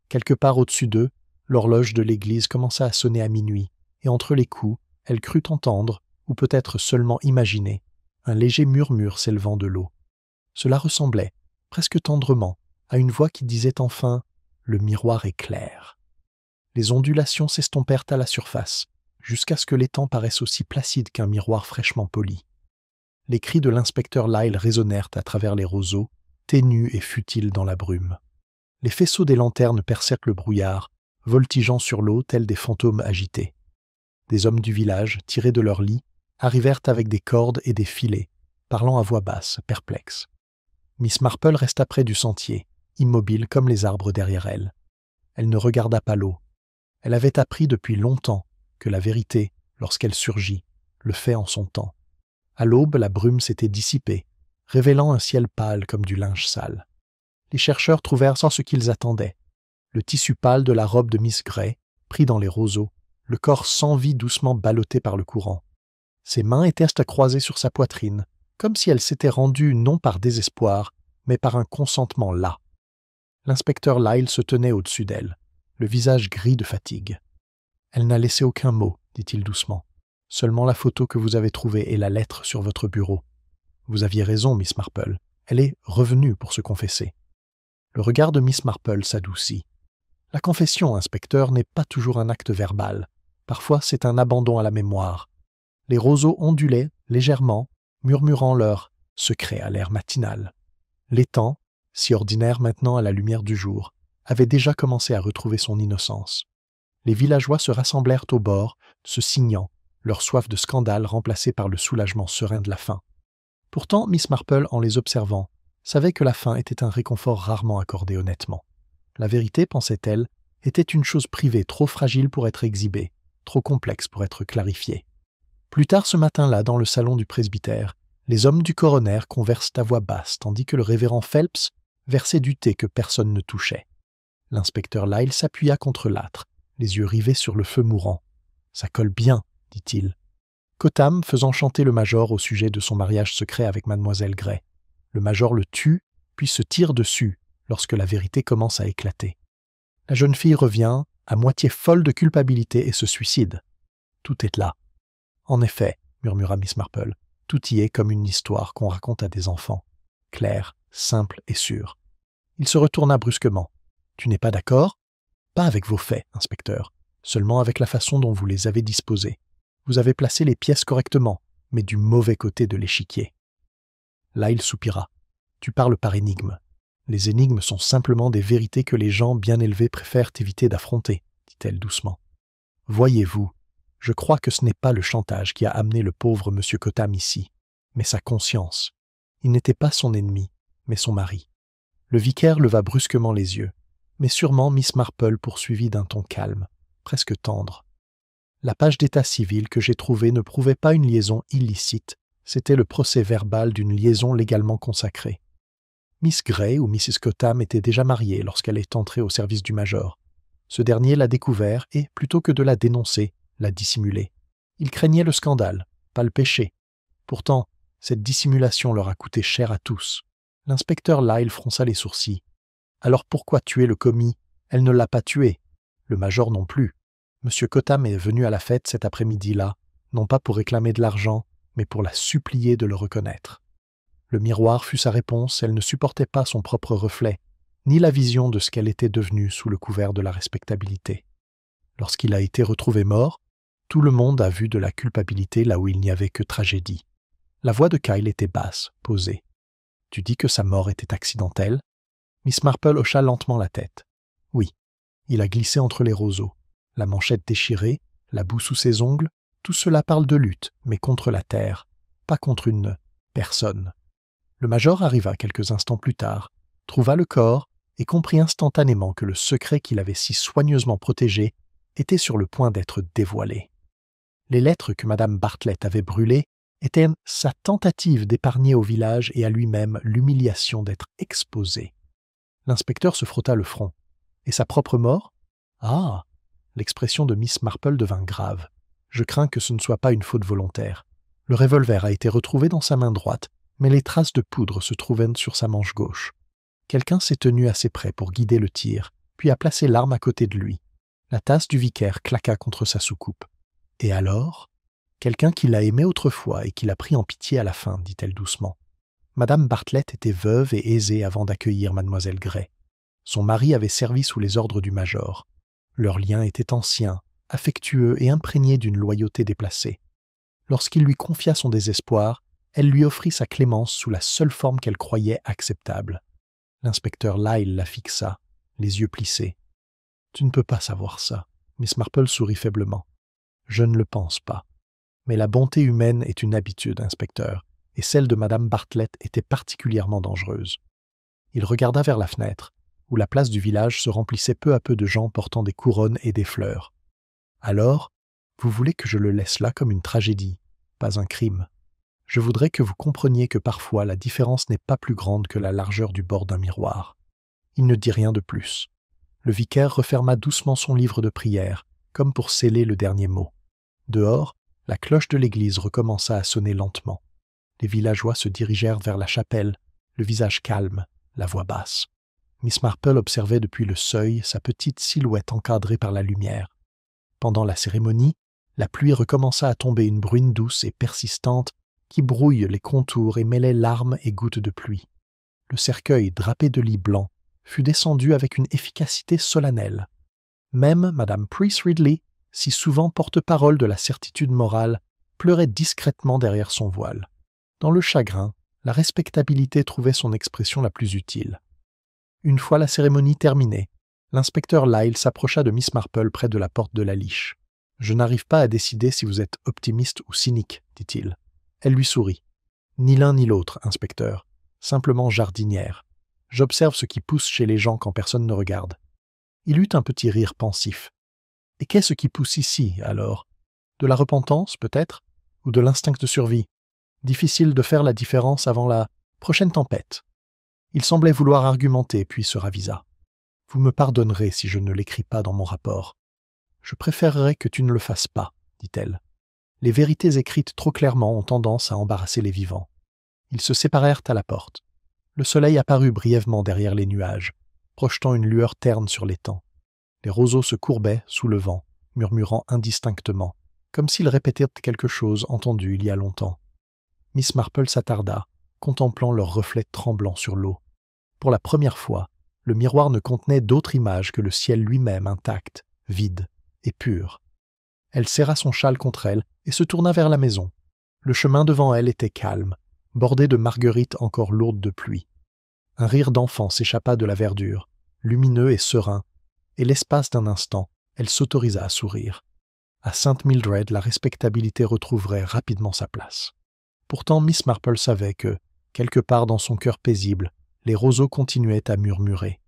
S1: Quelque part au-dessus d'eux, l'horloge de l'église commença à sonner à minuit, et entre les coups, elle crut entendre, ou peut-être seulement imaginer, un léger murmure s'élevant de l'eau. Cela ressemblait, presque tendrement, à une voix qui disait enfin « Le miroir est clair ». Les ondulations s'estompèrent à la surface, jusqu'à ce que l'étang paraisse aussi placide qu'un miroir fraîchement poli. Les cris de l'inspecteur Lyle résonnèrent à travers les roseaux, ténus et futiles dans la brume. Les faisceaux des lanternes percèrent le brouillard, voltigeant sur l'eau tels des fantômes agités. Des hommes du village, tirés de leur lit, arrivèrent avec des cordes et des filets, parlant à voix basse, perplexes. Miss Marple resta près du sentier, immobile comme les arbres derrière elle. Elle ne regarda pas l'eau. Elle avait appris depuis longtemps que la vérité, lorsqu'elle surgit, le fait en son temps. À l'aube, la brume s'était dissipée, révélant un ciel pâle comme du linge sale. Les chercheurs trouvèrent sans ce qu'ils attendaient. Le tissu pâle de la robe de Miss Gray, pris dans les roseaux, le corps sans vie doucement ballotté par le courant. Ses mains étaient croisées sur sa poitrine, comme si elle s'était rendue non par désespoir, mais par un consentement las. L'inspecteur Lyle se tenait au-dessus d'elle, le visage gris de fatigue. « Elle n'a laissé aucun mot, dit-il doucement. Seulement la photo que vous avez trouvée et la lettre sur votre bureau. Vous aviez raison, Miss Marple. Elle est revenue pour se confesser. » Le regard de Miss Marple s'adoucit. La confession, inspecteur, n'est pas toujours un acte verbal. Parfois, c'est un abandon à la mémoire. Les roseaux ondulaient légèrement, murmurant leur secret à l'air matinal. L'étang, si ordinaire maintenant à la lumière du jour, avait déjà commencé à retrouver son innocence. Les villageois se rassemblèrent au bord, se signant, leur soif de scandale remplacée par le soulagement serein de la faim. Pourtant, Miss Marple, en les observant, savait que la faim était un réconfort rarement accordé honnêtement. La vérité, pensait-elle, était une chose privée trop fragile pour être exhibée, trop complexe pour être clarifiée. Plus tard ce matin-là, dans le salon du presbytère, les hommes du coroner conversent à voix basse, tandis que le révérend Phelps versait du thé que personne ne touchait. L'inspecteur Lyle s'appuya contre l'âtre, les yeux rivés sur le feu mourant. « Ça colle bien, » dit-il. Cotham faisant chanter le major au sujet de son mariage secret avec mademoiselle Gray. Le major le tue, puis se tire dessus, lorsque la vérité commence à éclater. La jeune fille revient, à moitié folle de culpabilité, et se suicide. Tout est là. En effet, murmura Miss Marple, tout y est comme une histoire qu'on raconte à des enfants. Claire, simple et sûre. Il se retourna brusquement. Tu n'es pas d'accord ? Pas avec vos faits, inspecteur, seulement avec la façon dont vous les avez disposés. Vous avez placé les pièces correctement, mais du mauvais côté de l'échiquier. Là, il soupira. Tu parles par énigmes. Les énigmes sont simplement des vérités que les gens bien élevés préfèrent éviter d'affronter, dit-elle doucement. Voyez-vous, je crois que ce n'est pas le chantage qui a amené le pauvre M. Cotham ici, mais sa conscience. Il n'était pas son ennemi, mais son mari. Le vicaire leva brusquement les yeux, mais sûrement Miss Marple poursuivit d'un ton calme, presque tendre. La page d'état civil que j'ai trouvée ne prouvait pas une liaison illicite, c'était le procès-verbal d'une liaison légalement consacrée. Miss Gray ou Mrs. Cotham était déjà mariée lorsqu'elle est entrée au service du major. Ce dernier l'a découvert et, plutôt que de la dénoncer, l'a dissimulée. Il craignait le scandale, pas le péché. Pourtant, cette dissimulation leur a coûté cher à tous. L'inspecteur Lyle fronça les sourcils. Alors pourquoi tuer le commis ? Elle ne l'a pas tué. Le major non plus. Monsieur Cotham est venu à la fête cet après-midi-là, non pas pour réclamer de l'argent, mais pour la supplier de le reconnaître. Le miroir fut sa réponse, elle ne supportait pas son propre reflet, ni la vision de ce qu'elle était devenue sous le couvert de la respectabilité. Lorsqu'il a été retrouvé mort, tout le monde a vu de la culpabilité là où il n'y avait que tragédie. La voix de Kyle était basse, posée. « Tu dis que sa mort était accidentelle ?» Miss Marple hocha lentement la tête. « Oui, il a glissé entre les roseaux. La manchette déchirée, la boue sous ses ongles, tout cela parle de lutte, mais contre la terre, pas contre une personne. » Le major arriva quelques instants plus tard, trouva le corps et comprit instantanément que le secret qu'il avait si soigneusement protégé était sur le point d'être dévoilé. Les lettres que Madame Bartlett avait brûlées étaient sa tentative d'épargner au village et à lui-même l'humiliation d'être exposé. L'inspecteur se frotta le front. Et sa propre mort ? Ah ! L'expression de Miss Marple devint grave. Je crains que ce ne soit pas une faute volontaire. Le revolver a été retrouvé dans sa main droite, mais les traces de poudre se trouvaient sur sa manche gauche. Quelqu'un s'est tenu assez près pour guider le tir, puis a placé l'arme à côté de lui. La tasse du vicaire claqua contre sa soucoupe. Et alors ? Quelqu'un qui l'a aimé autrefois et qui l'a pris en pitié à la fin, dit-elle doucement. Madame Bartlett était veuve et aisée avant d'accueillir mademoiselle Gray. Son mari avait servi sous les ordres du major. Leur lien était ancien, affectueux et imprégné d'une loyauté déplacée. Lorsqu'il lui confia son désespoir, elle lui offrit sa clémence sous la seule forme qu'elle croyait acceptable. L'inspecteur Lyle la fixa, les yeux plissés. « Tu ne peux pas savoir ça. » Miss Marple sourit faiblement. « Je ne le pense pas. Mais la bonté humaine est une habitude, inspecteur, et celle de Madame Bartlett était particulièrement dangereuse. » Il regarda vers la fenêtre, où la place du village se remplissait peu à peu de gens portant des couronnes et des fleurs. « Alors, vous voulez que je le laisse là comme une tragédie, pas un crime. Je voudrais que vous compreniez que parfois la différence n'est pas plus grande que la largeur du bord d'un miroir. » Il ne dit rien de plus. Le vicaire referma doucement son livre de prière, comme pour sceller le dernier mot. Dehors, la cloche de l'église recommença à sonner lentement. Les villageois se dirigèrent vers la chapelle, le visage calme, la voix basse. Miss Marple observait depuis le seuil sa petite silhouette encadrée par la lumière. Pendant la cérémonie, la pluie recommença à tomber, une bruine douce et persistante qui brouille les contours et mêlait larmes et gouttes de pluie. Le cercueil, drapé de lit blanc, fut descendu avec une efficacité solennelle. Même Madame Price Ridley, si souvent porte-parole de la certitude morale, pleurait discrètement derrière son voile. Dans le chagrin, la respectabilité trouvait son expression la plus utile. Une fois la cérémonie terminée, l'inspecteur Lyle s'approcha de Miss Marple près de la porte de la liche. « Je n'arrive pas à décider si vous êtes optimiste ou cynique, dit-il. Elle lui sourit. « Ni l'un ni l'autre, inspecteur. Simplement jardinière. J'observe ce qui pousse chez les gens quand personne ne regarde. » Il eut un petit rire pensif. « Et qu'est-ce qui pousse ici, alors? De la repentance, peut-être? Ou de l'instinct de survie? Difficile de faire la différence avant la prochaine tempête. » Il semblait vouloir argumenter, puis se ravisa. « Vous me pardonnerez si je ne l'écris pas dans mon rapport. Je préférerais que tu ne le fasses pas, dit-elle. Les vérités écrites trop clairement ont tendance à embarrasser les vivants. » Ils se séparèrent à la porte. Le soleil apparut brièvement derrière les nuages, projetant une lueur terne sur l'étang. Les roseaux se courbaient sous le vent, murmurant indistinctement, comme s'ils répétaient quelque chose entendu il y a longtemps. Miss Marple s'attarda, contemplant leurs reflets tremblants sur l'eau. Pour la première fois, le miroir ne contenait d'autre image que le ciel lui-même intact, vide et pur. Elle serra son châle contre elle et se tourna vers la maison. Le chemin devant elle était calme, bordé de marguerites encore lourdes de pluie. Un rire d'enfant s'échappa de la verdure, lumineux et serein, et l'espace d'un instant, elle s'autorisa à sourire. À Sainte Mildred, la respectabilité retrouverait rapidement sa place. Pourtant, Miss Marple savait que, quelque part dans son cœur paisible, les roseaux continuaient à murmurer.